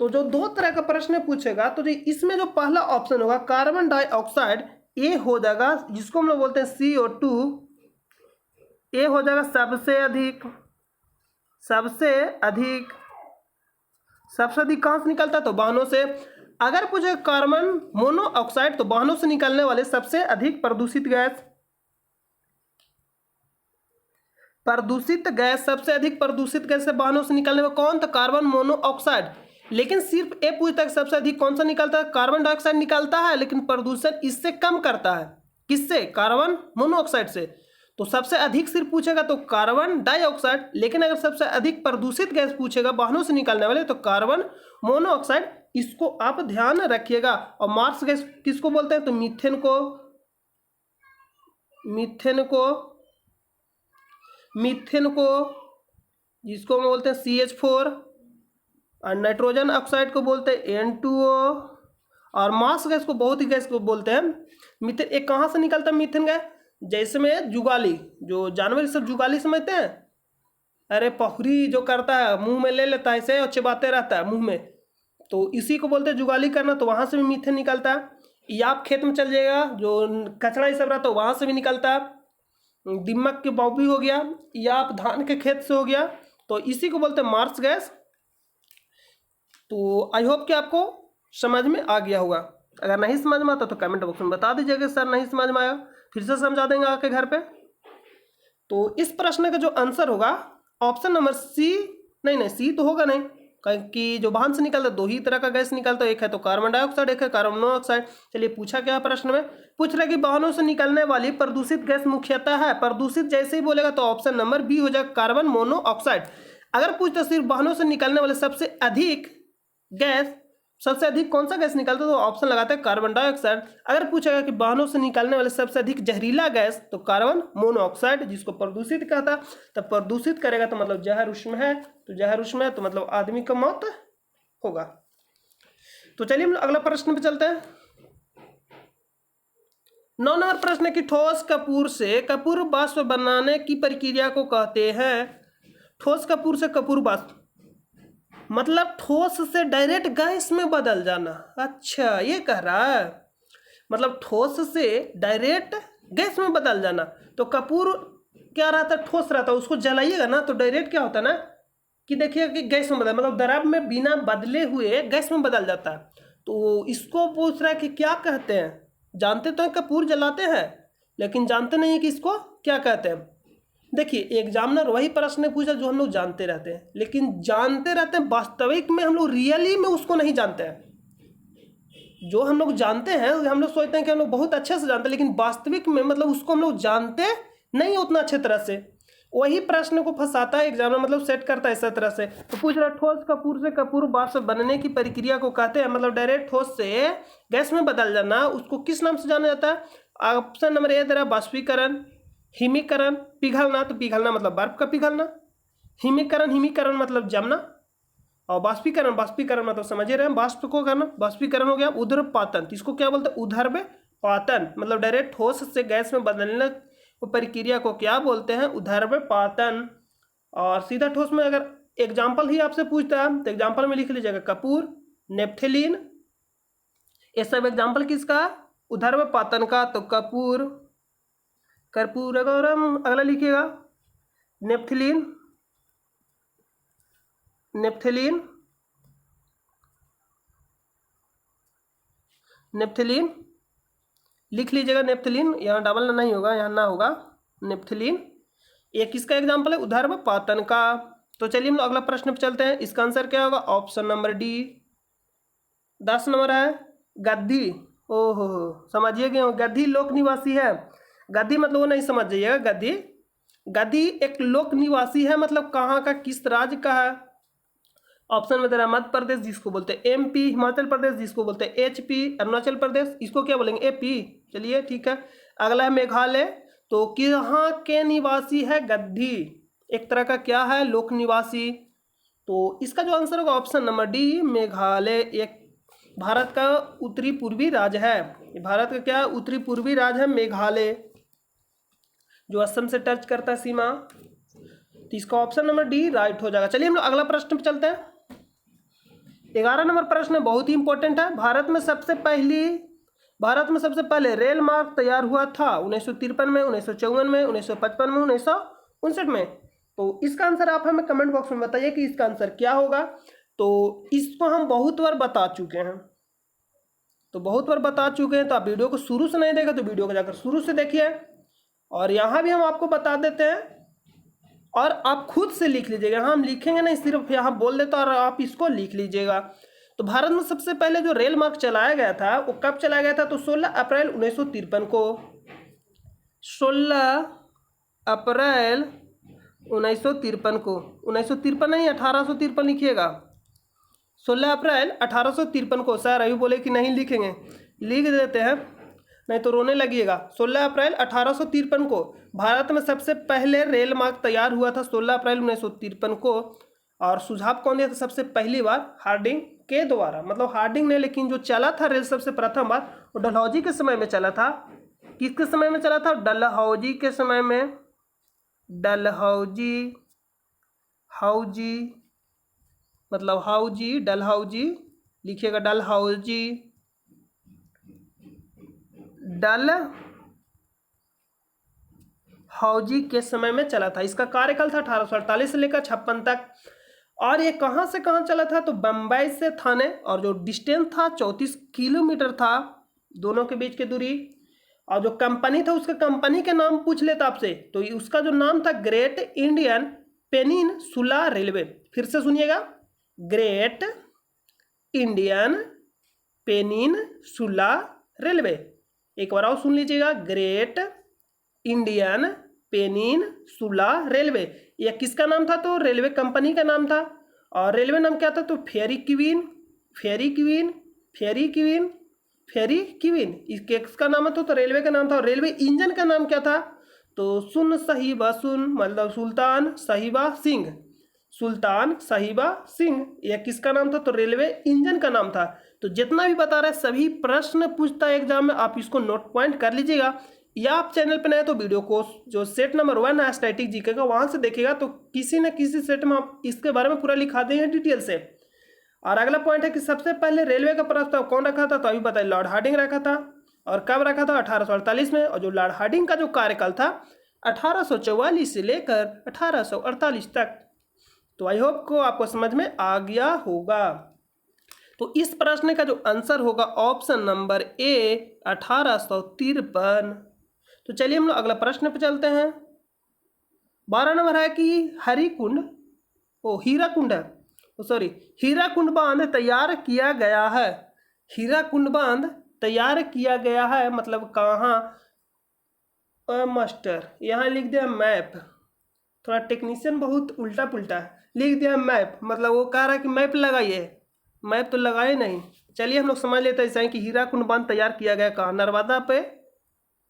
Speaker 1: तो जो दो तरह का प्रश्न पूछेगा, तो इसमें जो पहला ऑप्शन होगा कार्बन डाइऑक्साइड, ये हो जाएगा, जिसको हम लोग बोलते हैं CO2, ये हो जाएगा सबसे अधिक। सबसे अधिक कहाँ से निकलता है, तो वाहनों से। अगर पूछे कार्बन मोनोऑक्साइड, तो वाहनों से निकलने वाले सबसे अधिक प्रदूषित गैस। सबसे अधिक प्रदूषित गैस से वाहनों से निकलने में कौन, तो कार्बन मोनोऑक्साइड। लेकिन सिर्फ ये पूछता है सबसे अधिक कौन सा निकलता है, कार्बन डाइऑक्साइड निकलता है, लेकिन प्रदूषण इससे कम करता है। किससे, कार्बन मोनोऑक्साइड से। तो सबसे अधिक सिर्फ पूछेगा तो कार्बन डाइऑक्साइड, लेकिन अगर सबसे अधिक प्रदूषित गैस पूछेगा वाहनों से निकलने वाले, तो कार्बन मोनोऑक्साइड। इसको आप ध्यान रखिएगा। और मार्क्स गैस किसको बोलते हैं, तो मीथेन को जिसको हम बोलते हैं CH4, और नाइट्रोजन ऑक्साइड को बोलते हैं N2O, और मार्क्स गैस को बहुत ही गैस को बोलते हैं मीथेन। एक कहाँ से निकलता है मीथेन गैस, जैसे में जुगाली, जो जानवर सब जुगाली समझते हैं, अरे पखरी जो करता है मुंह में ले लेता है ऐसे और चिबाते रहता है मुंह में, तो इसी को बोलते हैं जुगाली करना। तो वहाँ से भी मीथेन निकलता है। या आप खेत में चल जाइएगा, जो कचरा ये सब रहता है वहाँ से भी निकलता है। दिमक के बॉबी हो गया, या आप धान के खेत से हो गया, तो इसी को बोलते हैं मार्क्स गैस। तो आई होप कि आपको समझ में आ गया होगा। अगर नहीं समझ में आता तो कमेंट बॉक्स में बता दीजिएगा सर नहीं समझ में आया, फिर से समझा देंगे आके घर पे। तो इस प्रश्न का जो आंसर होगा ऑप्शन नंबर सी, नहीं सी तो होगा नहीं, क्योंकि जो वाहन से निकलता है दो ही तरह का गैस निकलता है, एक है तो कार्बन डाइऑक्साइड, एक है कार्बन मोनोऑक्साइड। चलिए पूछा क्या प्रश्न में, पूछ रहे कि वाहनों से निकलने वाली प्रदूषित गैस मुख्यतः है। प्रदूषित जैसे ही बोलेगा तो ऑप्शन नंबर बी हो जाएगा कार्बन मोनोऑक्साइड। अगर पूछता सिर्फ वाहनों से निकलने वाले सबसे अधिक गैस, सबसे अधिक कौन सा गैस निकलता है, तो ऑप्शन लगाते हैं कार्बन डाइऑक्साइड। अगर पूछेगा कि वाहनों से निकलने वाले सबसे अधिक जहरीला गैस, तो कार्बन मोनोऑक्साइड, जिसको प्रदूषित कहता है। तो प्रदूषित करेगा तो मतलब जहर उसमें है, तो जहर उसमें है तो मतलब आदमी का मौत होगा। तो चलिए हम अगला प्रश्न पे चलते हैं। 9 नंबर प्रश्न है कि ठोस कपूर से कपूर वाष्प बनाने की प्रक्रिया को कहते हैं। ठोस कपूर से कपूर वाष्प मतलब ठोस से डायरेक्ट गैस में बदल जाना। अच्छा ये कह रहा है, मतलब ठोस से डायरेक्ट गैस में बदल जाना। तो कपूर क्या रहता है, ठोस रहता है, उसको जलाइएगा ना तो डायरेक्ट क्या होता है ना कि देखिए कि गैस में बदल, मतलब द्रव में बिना बदले हुए गैस में बदल जाता है। तो इसको पूछ रहा है कि क्या कहते हैं। जानते तो हैं कपूर जलाते हैं, लेकिन जानते नहीं है कि इसको क्या कहते हैं। देखिए एग्जामिनर वही प्रश्न पूछा जो हम लोग जानते रहते हैं, लेकिन जानते रहते हैं वास्तविक में हम लोग रियली में उसको नहीं जानते हैं। जो हम लोग जानते हैं हम लोग सोचते हैं कि हम लोग बहुत अच्छे से जानते हैं, लेकिन वास्तविक में मतलब उसको हम लोग जानते नहीं उतना अच्छे तरह से। वही प्रश्न को फंसाता है एग्जामिनर, मतलब सेट करता है इस तरह से। तो पूछ रहा ठोस कपूर से कपूर वाष्प बनने की प्रक्रिया को कहते हैं, मतलब डायरेक्ट ठोस से गैस में बदल जाना, उसको किस नाम से जाना जाता है। ऑप्शन नंबर ए दे रहा बाष्पीकरण, हिमीकरण, पिघलना, तो पिघलना मतलब बर्फ का पिघलना, हिमीकरण मतलब जमना, और बाष्पीकरण मतलब समझ रहे हैं बाष्प को करना, बाष्पीकरण हो गया। ऊर्ध्वपातन, तो इसको क्या बोलते हैं, ऊर्ध्वपातन, मतलब डायरेक्ट ठोस से गैस में बदलने प्रक्रिया को क्या बोलते हैं, ऊर्ध्वपातन। और सीधा ठोस में अगर एग्जाम्पल ही आपसे पूछता है तो एग्जाम्पल में लिख लीजिएगा कपूर, नेप्थलीन, ये सब एग्जाम्पल किसका, ऊर्ध्वपातन का। तो कपूर, कर्पूरगौरम, अगला लिखिएगा नेप्थलीन, नेप्थेलीन, नेप्थेलीन लिख लीजिएगा, नेप्थेलीन, यहाँ डबल नहीं होगा, यहाँ ना होगा, नेप्थेलीन। ये किसका एग्जाम्पल है? ऊर्ध्वपातन का। तो चलिए हम लोग अगला प्रश्न पे चलते हैं। इसका आंसर क्या होगा? Option number D. 10 नंबर है गद्दी। ओहो समझिए कि गद्दी लोक निवासी है। गद्दी मतलब वो नहीं समझ जाइएगा, गद्दी, गद्दी एक लोक निवासी है, मतलब कहाँ का, किस राज्य का है? ऑप्शन में दे रहा है मध्य प्रदेश जिसको बोलते हैं एमपी, हिमाचल प्रदेश जिसको बोलते हैं एचपी, अरुणाचल प्रदेश इसको क्या बोलेंगे? एपी। चलिए ठीक है। अगला है मेघालय। तो कहाँ के निवासी है गद्दी? एक तरह का क्या है? लोक निवासी। तो इसका जो आंसर होगा ऑप्शन नंबर डी, मेघालय। एक भारत का उत्तरी पूर्वी राज्य है। भारत का क्या उत्तरी पूर्वी राज्य है? मेघालय, जो असम से टच करता है सीमा। तो इसका ऑप्शन नंबर डी राइट हो जाएगा। चलिए हम लोग अगला प्रश्न पे चलते हैं। 11 नंबर प्रश्न बहुत ही इंपॉर्टेंट है। भारत में सबसे पहले रेल मार्ग तैयार हुआ था 1953 में, 1954 में, 1955 में, 1959 में। तो इसका आंसर आप हमें कमेंट बॉक्स में बताइए कि इसका आंसर क्या होगा। तो इसको हम बहुत बार बता चुके हैं, तो आप वीडियो को शुरू से नहीं देखा तो वीडियो को जाकर शुरू से देखिए। और यहाँ भी हम आपको बता देते हैं और आप खुद से लिख लीजिएगा। हम लिखेंगे नहीं, सिर्फ यहाँ बोल देता और आप इसको लिख लीजिएगा। तो भारत में सबसे पहले जो रेल मार्ग चलाया गया था वो कब चलाया गया था? तो 16 अप्रैल 1953 को। 16 अप्रैल 1953 को, 1953 नहीं 1853 लिखिएगा। 16 अप्रैल 1853 को। सर अभी बोले कि नहीं लिखेंगे, लिख देते हैं, नहीं तो रोने लगिएगा। 16 अप्रैल 1853 को भारत में सबसे पहले रेल मार्ग तैयार हुआ था, 16 अप्रैल 1953 को। और सुझाव कौन दिया था सबसे पहली बार? हार्डिंग के द्वारा। मतलब हार्डिंग ने, लेकिन जो चला था रेल सबसे प्रथम बार वो डलहौजी के समय में चला था। किसके समय में चला था? डलहौजी के समय में। डलहौजी, हौजी मतलब हौजी, डलहौजी लिखिएगा, डलहौजी, डलहौजी के समय में चला था। इसका कार्यकाल था 1848 से लेकर 56 तक। और ये कहाँ से कहाँ चला था? तो बम्बई से थाने, और जो डिस्टेंस था 34 किलोमीटर था दोनों के बीच की दूरी। और जो कंपनी था उसके कंपनी के नाम पूछ लेता आपसे, तो उसका जो नाम था ग्रेट इंडियन पेनिनसुला रेलवे। फिर से सुनिएगा, ग्रेट इंडियन पेनिनसुला रेलवे। एक बार और सुन लीजिएगा, ग्रेट इंडियन पेनिनसुला रेलवे। यह किसका नाम था? तो रेलवे कंपनी का नाम था। और रेलवे नाम क्या था? तो फेरी क्वीन, फेरी क्वीन, फेरी क्वीन, फेरी क्वीन इसके किसका नाम था? तो रेलवे का नाम था। और रेलवे इंजन का नाम क्या था? तो सुन साहिबा सुन, मतलब सुल्तान साहिबा सिंह, सुल्तान साहिबा सिंह, यह किसका नाम था? तो रेलवे इंजन का नाम था। तो जितना भी बता रहा है सभी प्रश्न पूछता है एग्जाम में, आप इसको नोट पॉइंट कर लीजिएगा। या आप चैनल पर नए तो वीडियो को जो सेट नंबर 1 है स्टैटिक जीके का, वहां से देखिएगा, तो किसी न किसी सेट में आप इसके बारे में पूरा लिखा देंगे डिटेल से। और अगला पॉइंट है कि सबसे पहले रेलवे का प्रस्ताव कौन रखा था? तो अभी बताइए, लॉर्ड हार्डिंग रखा था। और कब रखा था? 1848 में। और जो लॉर्ड हार्डिंग का जो कार्यकाल था 1844 से लेकर 1848 तक। तो आई होप को आपको समझ में आ गया होगा। तो इस प्रश्न का जो आंसर होगा ऑप्शन नंबर ए 1853। तो चलिए हम लोग अगला प्रश्न पे चलते हैं। 12 नंबर है कि हीराकुंड है, सॉरी, हीराकुंड बांध तैयार किया गया है। हीराकुंड बांध तैयार किया गया है मतलब कहाँ? मास्टर यहाँ लिख दिया मैप, थोड़ा टेक्नीशियन बहुत उल्टा पुल्टा है, लिख दिया मैप, मतलब वो कह रहा है कि मैप लगाइए, मैप तो लगाए नहीं। चलिए हम लोग समझ लेते हैं ऐसा है कि हीराकुंड बांध तैयार किया गया कहाँ? नर्मदा पे,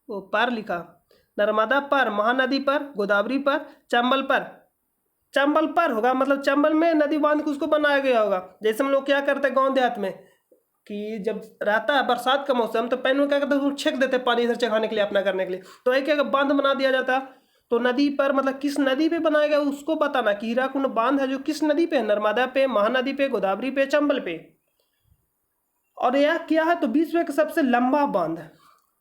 Speaker 1: वो पार लिखा, नर्मदा पर, महानदी पर, गोदावरी पर, चंबल पर। चंबल पर होगा, मतलब चंबल में नदी बांध के उसको बनाया गया होगा। जैसे हम लोग क्या करते हैं गांव देहात में कि जब रहता है बरसात का मौसम तो पैन में क्या करते हैं, छेक देते हैं पानी इधर चढ़ाने के लिए, अपना करने के लिए। तो एक एक बांध बना दिया जाता। तो नदी पर मतलब किस नदी पे बनाया गया उसको बताना कि हीराकुंड बांध है जो किस नदी पे है? नर्मदा पे, महानदी पे, गोदावरी पे, चंबल पे। और यह क्या है? तो विश्व का सबसे लंबा बांध है।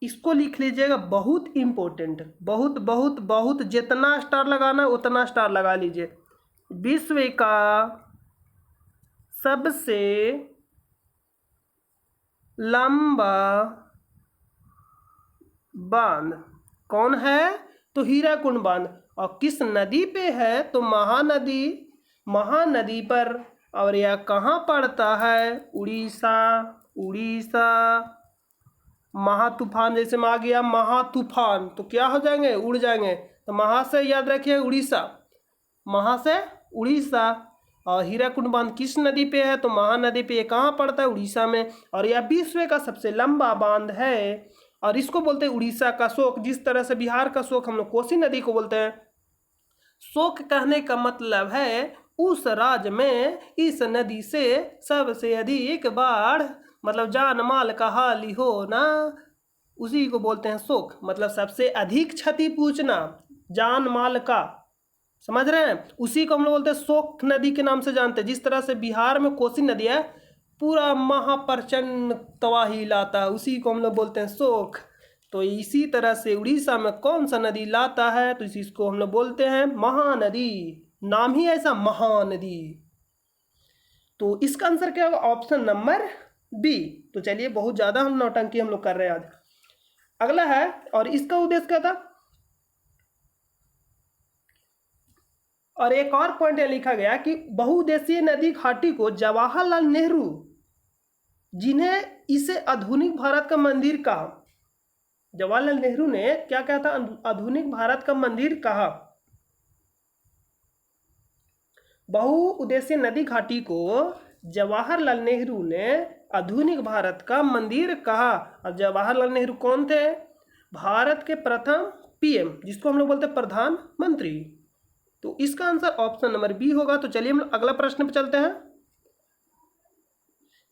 Speaker 1: इसको लिख लीजिएगा, बहुत इंपॉर्टेंट, बहुत बहुत बहुत, जितना स्टार लगाना उतना स्टार लगा लीजिए। विश्व का सबसे लंबा बांध कौन है? तो हीराकुंड बांध। और किस नदी पे है? तो महानदी। महानदी पर। और यह कहाँ पड़ता है? उड़ीसा। उड़ीसा। महातूफान जैसे में आ गया महातूफान तो क्या हो जाएंगे? उड़ जाएंगे। तो महा से याद रखिए उड़ीसा, महा से उड़ीसा। और हीराकुंड बांध किस नदी पे है? तो महानदी पे। ये कहाँ पड़ता है? उड़ीसा में। और यह विश्व का सबसे लंबा बांध है और इसको बोलते हैं उड़ीसा का शोक। जिस तरह से बिहार का शोक हम लोग कोसी नदी को बोलते हैं। शोक कहने का मतलब है उस राज्य में इस नदी से सबसे अधिक बाढ़, मतलब जान माल का हानि होना, उसी को बोलते हैं शोक। मतलब सबसे अधिक क्षति पहुंचना जान माल का, समझ रहे हैं? उसी को हम लोग बोलते हैं शोक नदी के नाम से जानते हैं। जिस तरह से बिहार में कोसी नदी है, पूरा महाप्रचंड तबाही लाता है, उसी को हम लोग बोलते हैं शोक। तो इसी तरह से उड़ीसा में कौन सा नदी लाता है? तो इसी को हम लोग बोलते हैं महानदी। नाम ही ऐसा, महानदी। तो इसका आंसर क्या होगा? Option number B. तो चलिए, बहुत ज्यादा हम नौटंकी हम लोग कर रहे हैं आज। अगला है, और इसका उद्देश्य क्या था? और एक और पॉइंट लिखा गया कि बहुउद्देशीय नदी घाटी को जवाहरलाल नेहरू, जिन्हें इसे आधुनिक भारत का मंदिर कहा। जवाहरलाल नेहरू ने क्या कहा था? आधुनिक भारत का मंदिर कहा। बहुउद्देशीय नदी घाटी को जवाहरलाल नेहरू ने आधुनिक भारत का मंदिर कहा। और जवाहरलाल नेहरू कौन थे? भारत के प्रथम पीएम, जिसको हम लोग बोलते हैं प्रधानमंत्री। तो इसका आंसर ऑप्शन नंबर बी होगा। तो चलिए हम अगला प्रश्न पे चलते हैं।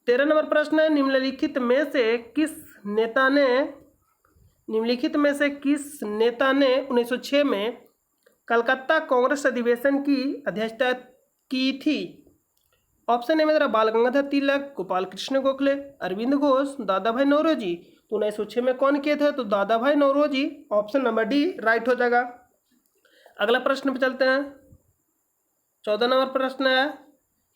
Speaker 1: 13 नंबर प्रश्न है, निम्नलिखित में से किस नेता ने 1906 में कलकत्ता कांग्रेस अधिवेशन की अध्यक्षता की थी? ऑप्शन ए में मेरा बाल गंगाधर तिलक, गोपाल कृष्ण गोखले, अरविंद घोष, दादा भाई नौरोजी। तो 1906 में कौन किए थे? तो Dadabhai Naoroji. Option number D right हो जाएगा। अगला प्रश्न पे चलते हैं। 14 नंबर प्रश्न है,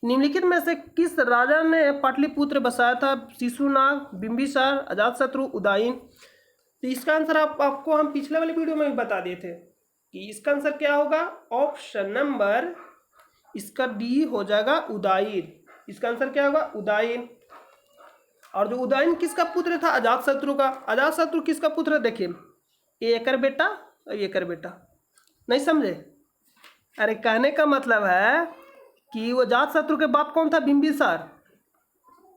Speaker 1: निम्नलिखित में से किस राजा ने पाटलिपुत्र बसाया था? शिशुनाग, बिंबिसार, अजातशत्रु, उदयन। तो इसका आंसर आपको हम पिछले वाले वीडियो में भी बता दिए थे कि इसका आंसर क्या होगा? ऑप्शन नंबर इसका डी हो जाएगा, उदयन। इसका आंसर क्या होगा? उदयन। और जो उदयन किसका पुत्र था? अजातशत्रु का। अजातशत्रु किसका पुत्र? देखिए, ये एकर बेटा और ये एकर बेटा। नहीं समझे? अरे कहने का मतलब है कि वो अजातशत्रु के बाप कौन था? बिंबिसार।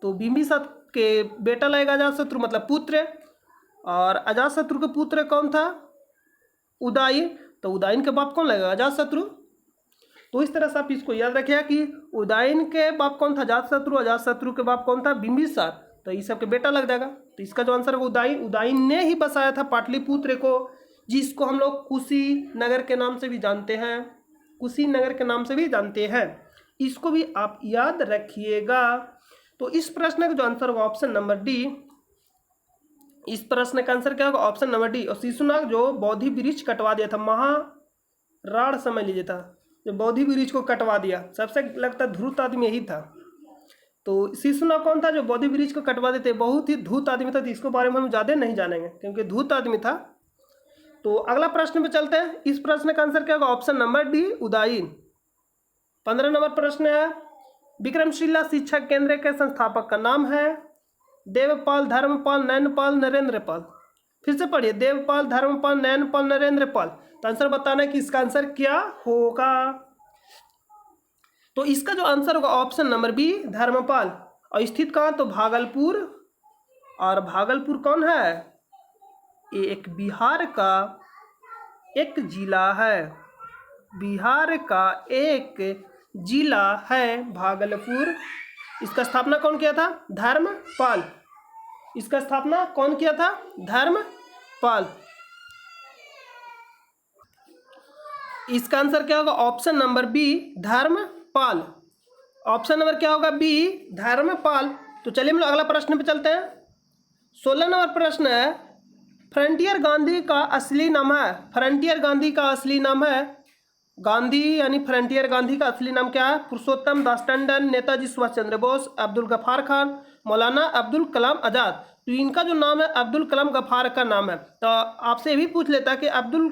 Speaker 1: तो बिंबिसार के बेटा लगेगा अजातशत्रु, मतलब पुत्र। और अजातशत्रु के पुत्र कौन था? उदयन। तो उदयन के बाप कौन लगेगा? अजातशत्रु। तो इस तरह से आप इसको याद रखिएगा कि उदयन के बाप कौन था? अजातशत्रु। अजातशत्रु के बाप कौन था? बिंबिसार। तो ये सब के बेटा लग जाएगा। तो इसका जो आंसर है उदयन। उदयन ने ही बसाया था पाटलिपुत्र को, जिसको हम लोग कुशीनगर के नाम से भी जानते हैं। कुशीनगर के नाम से भी जानते हैं। इसको भी आप याद रखिएगा। तो इस प्रश्न का जो आंसर होगा ऑप्शन नंबर डी। इस प्रश्न का आंसर क्या होगा? Option number D. और शिशुनाग जो बोधि वृक्ष कटवा दिया था, महाराण समझ लीजिए था, जो बोधि वृक्ष को कटवा दिया, सबसे लगता धूर्त आदमी यही था। तो शिशुनाग कौन था जो बोधि वृक्ष को कटवा देते? बहुत ही धूर्त आदमी था। तो इसके बारे में हम ज़्यादा नहीं जानेंगे क्योंकि धूर्त आदमी था। तो अगला प्रश्न पे चलते हैं। इस प्रश्न का आंसर क्या होगा? Option number D, Udayan. 15 number प्रश्न है, विक्रमशिला शिक्षा केंद्र के संस्थापक का नाम है? देवपाल, धर्मपाल, नैनपाल, नरेंद्रपाल। फिर से पढ़िए, देवपाल, धर्मपाल, नैनपाल, नरेंद्रपाल। तो आंसर बताना है कि इसका आंसर क्या होगा। तो इसका जो आंसर होगा ऑप्शन नंबर बी, धर्मपाल। और स्थित कहाँ? तो भागलपुर। और भागलपुर कौन है? ये एक बिहार का एक जिला है। बिहार का एक जिला है भागलपुर। इसका स्थापना कौन किया था? धर्मपाल। इसका स्थापना कौन किया था? धर्मपाल। इसका आंसर क्या होगा? Option number B, Dharmpal. Option number क्या होगा? बी, धर्मपाल। तो चलिए हम लोग अगला प्रश्न पे चलते हैं। 16 नंबर प्रश्न है, फ्रंटियर गांधी का असली नाम है? फ्रंटियर गांधी का असली नाम है गांधी यानी फ्रंटियर गांधी का असली नाम क्या है? पुरुषोत्तम दास टंडन, नेताजी सुभाष चंद्र बोस, अब्दुल गफ्फार खान, मौलाना अब्दुल कलाम आज़ाद। तो इनका जो नाम है अब्दुल कलाम गफ्फार का नाम है। तो आपसे ये भी पूछ लेता है कि अब्दुल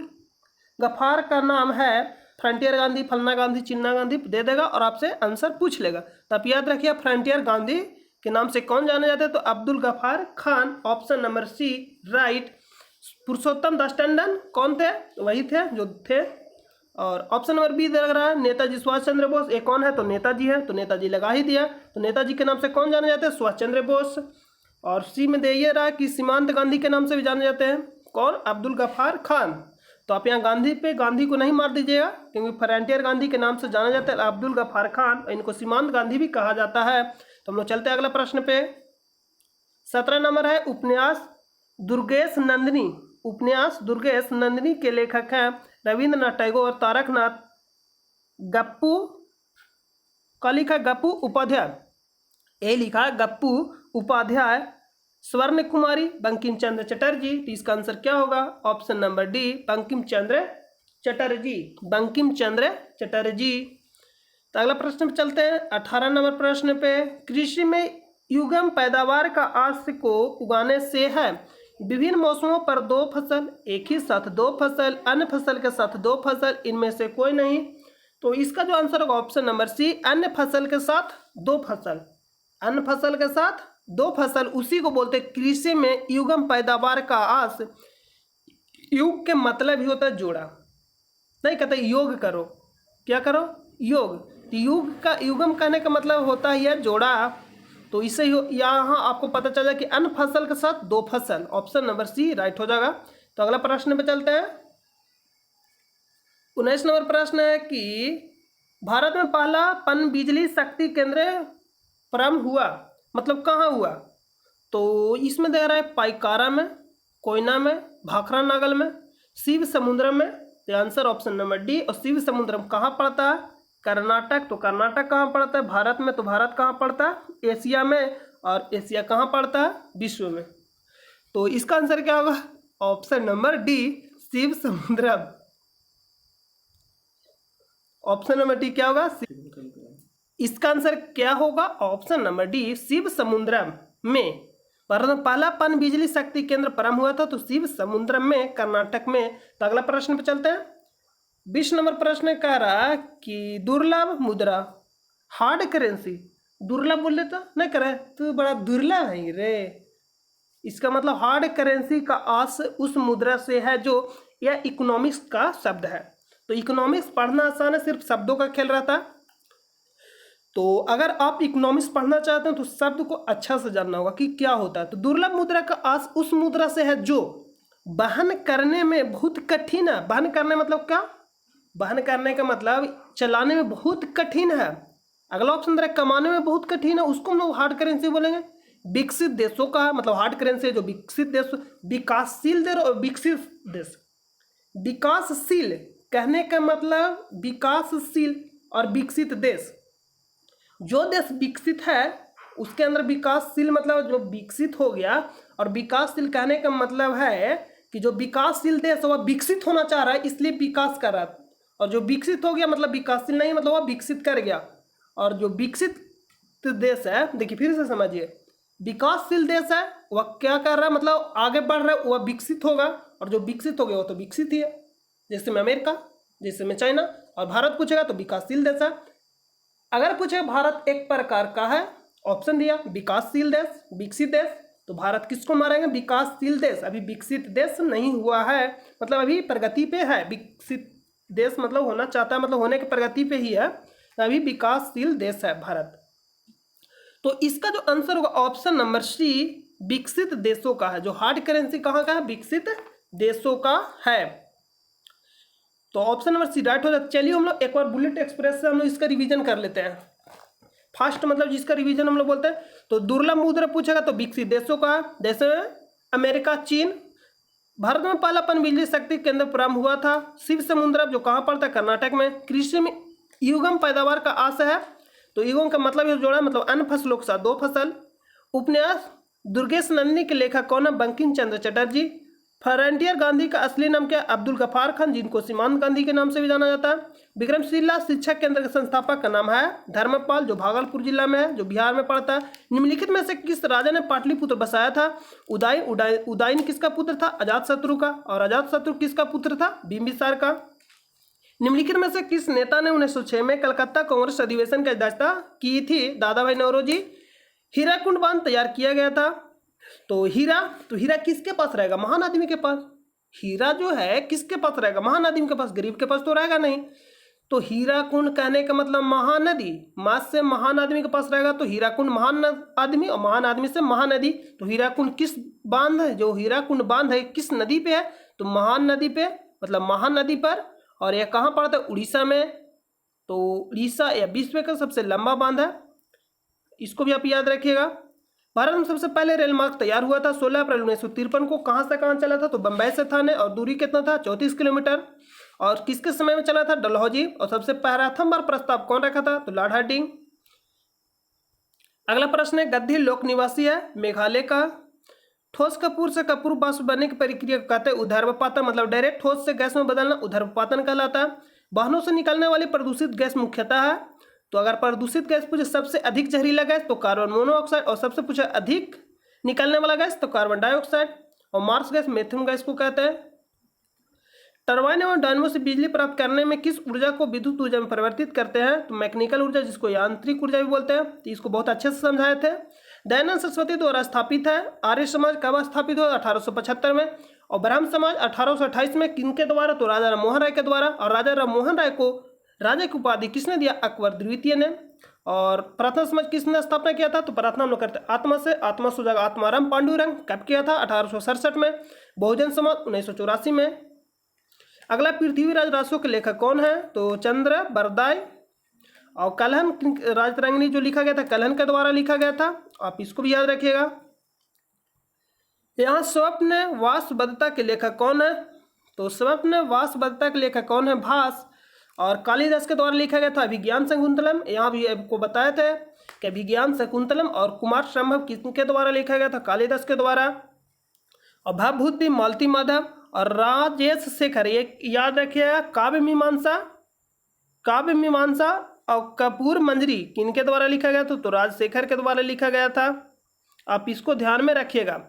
Speaker 1: गफ्फार का नाम है फ्रंटियर गांधी, फलना गांधी, चिन्ना गांधी, दे देगा और आपसे आंसर पूछ लेगा। तो आप याद रखिए फ्रंटियर गांधी के नाम से कौन जाने जाते हैं? तो Abdul Ghaffar Khan, option number C right. Purushottam Das Tandon कौन थे? वही थे जो थे। और ऑप्शन नंबर बी लग रहा है नेताजी सुभाष चंद्र बोस। ये कौन है? तो नेताजी है, तो नेताजी लगा ही दिया। तो नेताजी के नाम से कौन जाने जाते हैं? सुभाष चंद्र बोस। और सी में दे ये रहा कि सीमांत गांधी के नाम से भी जाने जाते हैं। कौन? अब्दुल गफ्फार खान। तो आप यहाँ गांधी पे गांधी को नहीं मार दीजिएगा, क्योंकि फ्रंटियर गांधी के नाम से जाना जाता है अब्दुल गफ्फार खान, इनको सीमांत गांधी भी कहा जाता है। तो हम लोग चलते हैं अगला प्रश्न पे। 17 नंबर है उपन्यास दुर्गेश नंदिनी। उपन्यास दुर्गेश नंदिनी के लेखक हैं रविंद्रनाथ टैगोर, तारकनाथ, गप्पू का लिखा गप्पू उपाध्याय, ये लिखा गप्पू उपाध्याय, स्वर्ण कुमारी, बंकिम चंद्र चटर्जी। तो इसका आंसर क्या होगा? Option number D Bankim Chandra Chatterjee, Bankim Chandra Chatterjee. तो अगला प्रश्न पे चलते हैं 18 नंबर प्रश्न पे। कृषि में युग्म पैदावार का आशय को उगाने से है विभिन्न मौसमों पर 2 फसल, एक ही साथ 2 फसल, अन्य फसल के साथ 2 फसल, इनमें से कोई नहीं। तो इसका जो आंसर होगा ऑप्शन नंबर सी अन्य फसल के साथ 2 फसल, अन्य फसल के साथ 2 फसल, उसी को बोलते हैं कृषि में युग्म पैदावार का आशय। युग के मतलब ही होता है जोड़ा, नहीं कहते योग करो, क्या करो? योग। तो युग का युग्म कहने का मतलब होता है जोड़ा। तो इससे यहाँ आपको पता चला कि अन्य फसल के साथ 2 फसल, ऑप्शन नंबर सी राइट हो जाएगा। तो अगला प्रश्न पे चलते हैं। 19 नंबर प्रश्न है कि भारत में पहला पन बिजली शक्ति केंद्र प्रारंभ हुआ, मतलब कहाँ हुआ? तो इसमें दे रहा है पाइकारा में, कोयना में, भाखरा नागल में, शिव समुद्रम में। तो आंसर ऑप्शन नंबर डी। और शिव समुद्रम कहाँ पड़ता है? कर्नाटक। तो कर्नाटक कहाँ पड़ता है भारत में? तो भारत कहाँ पड़ता है? एशिया में। और एशिया कहाँ पड़ता है? विश्व में। तो इसका आंसर क्या होगा? ऑप्शन नंबर डी शिव समुद्रम। ऑप्शन नंबर डी क्या होगा? इसका आंसर क्या होगा? ऑप्शन नंबर डी शिव समुद्रम में भारत में पहला पन बिजली शक्ति केंद्र प्रारंभ हुआ था, तो शिव समुद्रम में, कर्नाटक में। तो अगला प्रश्न पे चलते हैं। 20 नंबर प्रश्न कह रहा कि दुर्लभ मुद्रा, हार्ड करेंसी, दुर्लभ बोल लेता नहीं करे तो बड़ा दुर्लभ है रे। इसका मतलब हार्ड करेंसी का आस उस मुद्रा से है जो, यह इकोनॉमिक्स का शब्द है। तो इकोनॉमिक्स पढ़ना आसान है, सिर्फ शब्दों का खेल रहता है। तो अगर आप इकोनॉमिक्स पढ़ना चाहते हैं तो शब्द को अच्छा से जानना होगा कि क्या होता है। तो दुर्लभ मुद्रा का आस उस मुद्रा से है जो वहन करने में बहुत कठिन है। वहन करने मतलब क्या? वहन करने का मतलब चलाने में बहुत कठिन है। अगला ऑप्शन दे रहा है कमाने में बहुत कठिन है, उसको हम लोग हार्ड करेंसी बोलेंगे। विकसित देशों का मतलब हार्ड करेंसी जो विकसित देश, विकासशील देश और विकसित देश। विकासशील कहने का मतलब विकासशील और विकसित देश, जो देश विकसित है उसके अंदर विकासशील मतलब जो विकसित हो गया, और विकासशील कहने का मतलब है कि जो विकासशील देश है वह विकसित होना चाह रहा है इसलिए विकास कर रहा है, और जो विकसित हो गया मतलब विकासशील नहीं मतलब वह विकसित कर गया। और जो विकसित देश है, देखिए फिर से समझिए, विकासशील देश है वह क्या कर रहा है मतलब आगे बढ़ रहा है, वह विकसित होगा, और जो विकसित हो गया वो तो विकसित ही है। जैसे में अमेरिका, जैसे में चाइना। और भारत पूछेगा तो विकासशील देश है। अगर पूछेगा भारत एक प्रकार का है, ऑप्शन दिया विकासशील देश, विकसित देश, तो भारत किसको मारेंगे? विकासशील देश। अभी विकसित देश नहीं हुआ है, मतलब अभी प्रगति पे है। विकसित देश मतलब होना चाहता है, मतलब होने की प्रगति पे ही है, अभी विकासशील देश है भारत। तो इसका जो आंसर होगा ऑप्शन नंबर सी विकसित देशों का है। जो हार्ड करेंसी कहाँ का है? विकसित देशों का है। तो ऑप्शन नंबर सी राइट हो जाता है। चलिए हम लोग एक बार बुलेट एक्सप्रेस से हम लोग इसका रिवीजन कर लेते हैं। फास्ट मतलब जिसका रिवीजन हम लोग बोलते हैं। तो दुर्लभ मुद्रा पूछेगा तो विकसित देशों का, जैसे अमेरिका, चीन। भारत में पहला पन बिजली शक्ति केंद्र प्रारंभ हुआ था शिव समुद्रम, जो कहाँ पड़ता है? कर्नाटक में। कृषि में युग्म पैदावार का आशय है, तो युग्म का मतलब ये जोड़ा मतलब अन्य फसलों के साथ 2 फसल। उपन्यास दुर्गेश नंदिनी के लेखक कौन है? बंकिम चंद्र चटर्जी। फ्रंटियर गांधी का असली नाम क्या है? अब्दुल गफ्फार खान, जिनको सीमांत गांधी के नाम से भी जाना जाता है। विक्रमशिला शिक्षा केंद्र के संस्थापक का नाम है धर्मपाल, जो भागलपुर जिला में है, जो बिहार में पड़ता है। निम्नलिखित में से किस राजा ने पाटलिपुत्र बसाया था? उदयन किसका पुत्र था? अजातशत्रु का। और अजातशत्रु किसका पुत्र था? बिंबिसार का। निम्नलिखित में से किस नेता ने 1906 में कलकत्ता कांग्रेस अधिवेशन की अध्यक्षता की थी? दादा भाई नौरोजी। हीराकुंड बांध तैयार किया गया था। तो हीरा किसके पास रहेगा? महान आदमी के पास। हीरा जो है किसके पास रहेगा? महान आदमी के पास, गरीब के पास तो रहेगा नहीं। तो हीराकुंड कहने का मतलब महानदी, मास से महान आदमी के पास रहेगा, तो हीराकुंड महान आदमी और महान आदमी से महानदी। तो हीराकुंड किस बांध है? जो हीराकुंड बांध है किस नदी पे है? तो महान नदी पे, मतलब महान नदी पर। और यह कहाँ पड़ता है? उड़ीसा में। तो उड़ीसा या विश्व का सबसे लंबा बांध है, इसको भी आप याद रखिएगा। भारत में सबसे पहले रेल मार्ग तैयार हुआ था 16 अप्रैल 1953 को। कहाँ से कहाँ चला था? तो बम्बई से थाने, और दूरी कितना था? 34 किलोमीटर। और किसके समय में चला था? डलहौजी। और सबसे प्रथम बार प्रस्ताव कौन रखा था? तो लॉर्ड हार्डिंग। अगला प्रश्न है, गद्दी लोक निवासी है मेघालय का। ठोस कपूर से कपूर वाष्प बनने की प्रक्रिया को कहते हैं ऊर्ध्वपातन, मतलब डायरेक्ट ठोस से गैस में बदलना ऊर्ध्वपातन कहलाता है। वाहनों से निकलने वाली प्रदूषित गैस मुख्यतः है। तो अगर प्रदूषित गैस पूछे सबसे अधिक जहरीला गैस, तो कार्बन मोनोऑक्साइड। और सबसे पूछे अधिक निकलने वाला गैस, तो कार्बन डाइऑक्साइड। और मार्स गैस मीथेन गैस को कहते हैं। टरबाइन एवं डायनमो से बिजली प्राप्त करने में किस ऊर्जा को विद्युत ऊर्जा में परिवर्तित करते हैं? तो मैकेनिकल ऊर्जा, जिसको यांत्रिक ऊर्जा भी बोलते हैं। तो इसको बहुत अच्छे से समझाए थे। दयानंद सरस्वती द्वारा स्थापित है। आर्य समाज कब स्थापित हुआ? 1875 में। और ब्राह्म समाज 1828 में। किनके द्वारा? तो राजा राम मोहन राय के द्वारा। और राजा राम मोहन राय को राजा की उपाधि किसने दिया? अकबर द्वितीय ने। और प्रार्थना समाज किसने स्थापना किया था? तो प्रार्थना हम लोग करते आत्मा से, आत्मा सुजाग आत्माराम पांडुरंग। कब किया था? 1867 में। बहुजन समाज 1984 में। अगला, पृथ्वीराज रासो के लेखक कौन है? तो चंद्र बरदाई। और कलहन राजतरंगिणी जो लिखा गया था, कलहन के द्वारा लिखा गया था। आप इसको भी याद रखिएगा। यहाँ स्वप्न वासवदत्ता के लेखक कौन है? तो स्वप्न वासवदत्ता के लेखक कौन है? भास। और कालिदास के द्वारा लिखा गया था अभिज्ञान शकुंतलम। यहाँ भी आपको बताया था कि अभिज्ञान शकुंतलम। और कुमार संभव किसके द्वारा लिखा गया था? कालिदास के द्वारा। और भवभूति मालती माधव और राजेश शेखर, ये याद रखिएगा। काव्य मीमांसा और कपूर मंजरी किनके द्वारा लिखा गया था? तो राजशेखर के द्वारा लिखा गया था। आप इसको ध्यान में रखिएगा।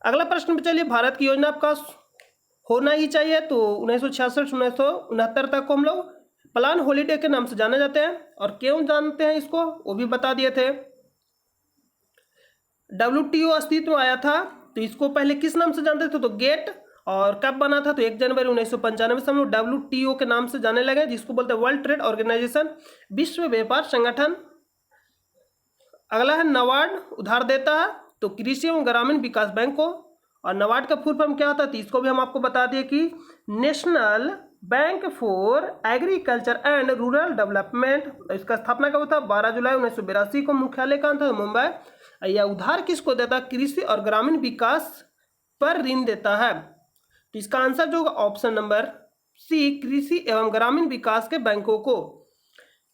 Speaker 1: अगला प्रश्न पे चलिए, भारत की योजना आपका होना ही चाहिए। तो 1966 1969 तक को हम लोग प्लान हॉलीडे के नाम से जाने जाते हैं। और क्यों जानते हैं इसको वो भी बता दिए थे। WTO अस्तित्व में आया था, तो इसको पहले किस नाम से जानते थे? तो गेट। और कब बना था? तो 1 जनवरी 1995 से हम लोग WTO के नाम से जाने लगे, जिसको बोलते हैं वर्ल्ड ट्रेड ऑर्गेनाइजेशन, विश्व व्यापार संगठन। अगला है नाबार्ड, उधार देता है तो कृषि एवं ग्रामीण विकास बैंक को। और नाबार्ड का फुल फॉर्म क्या होता है? तो इसको भी हम आपको बता दिए कि national bank for agriculture and rural development. इसका स्थापना कब था? 12 जुलाई 1982 को। मुख्यालय कहाँ था? मुंबई। यह उधार किसको देता है? कृषि और ग्रामीण विकास पर ऋण देता है। तो इसका आंसर जो होगा ऑप्शन नंबर सी, कृषि एवं ग्रामीण विकास के बैंकों को।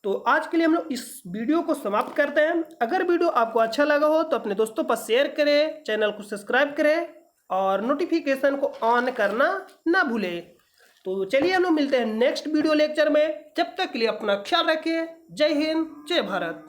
Speaker 1: तो आज के लिए हम लोग इस वीडियो को समाप्त करते हैं। अगर वीडियो आपको अच्छा लगा हो तो अपने दोस्तों पर शेयर करें, चैनल को सब्सक्राइब करें और नोटिफिकेशन को ऑन करना ना भूलें। तो चलिए हम लोग मिलते हैं नेक्स्ट वीडियो लेक्चर में। जब तक के लिए अपना ख्याल रखिए। जय हिंद, जय भारत।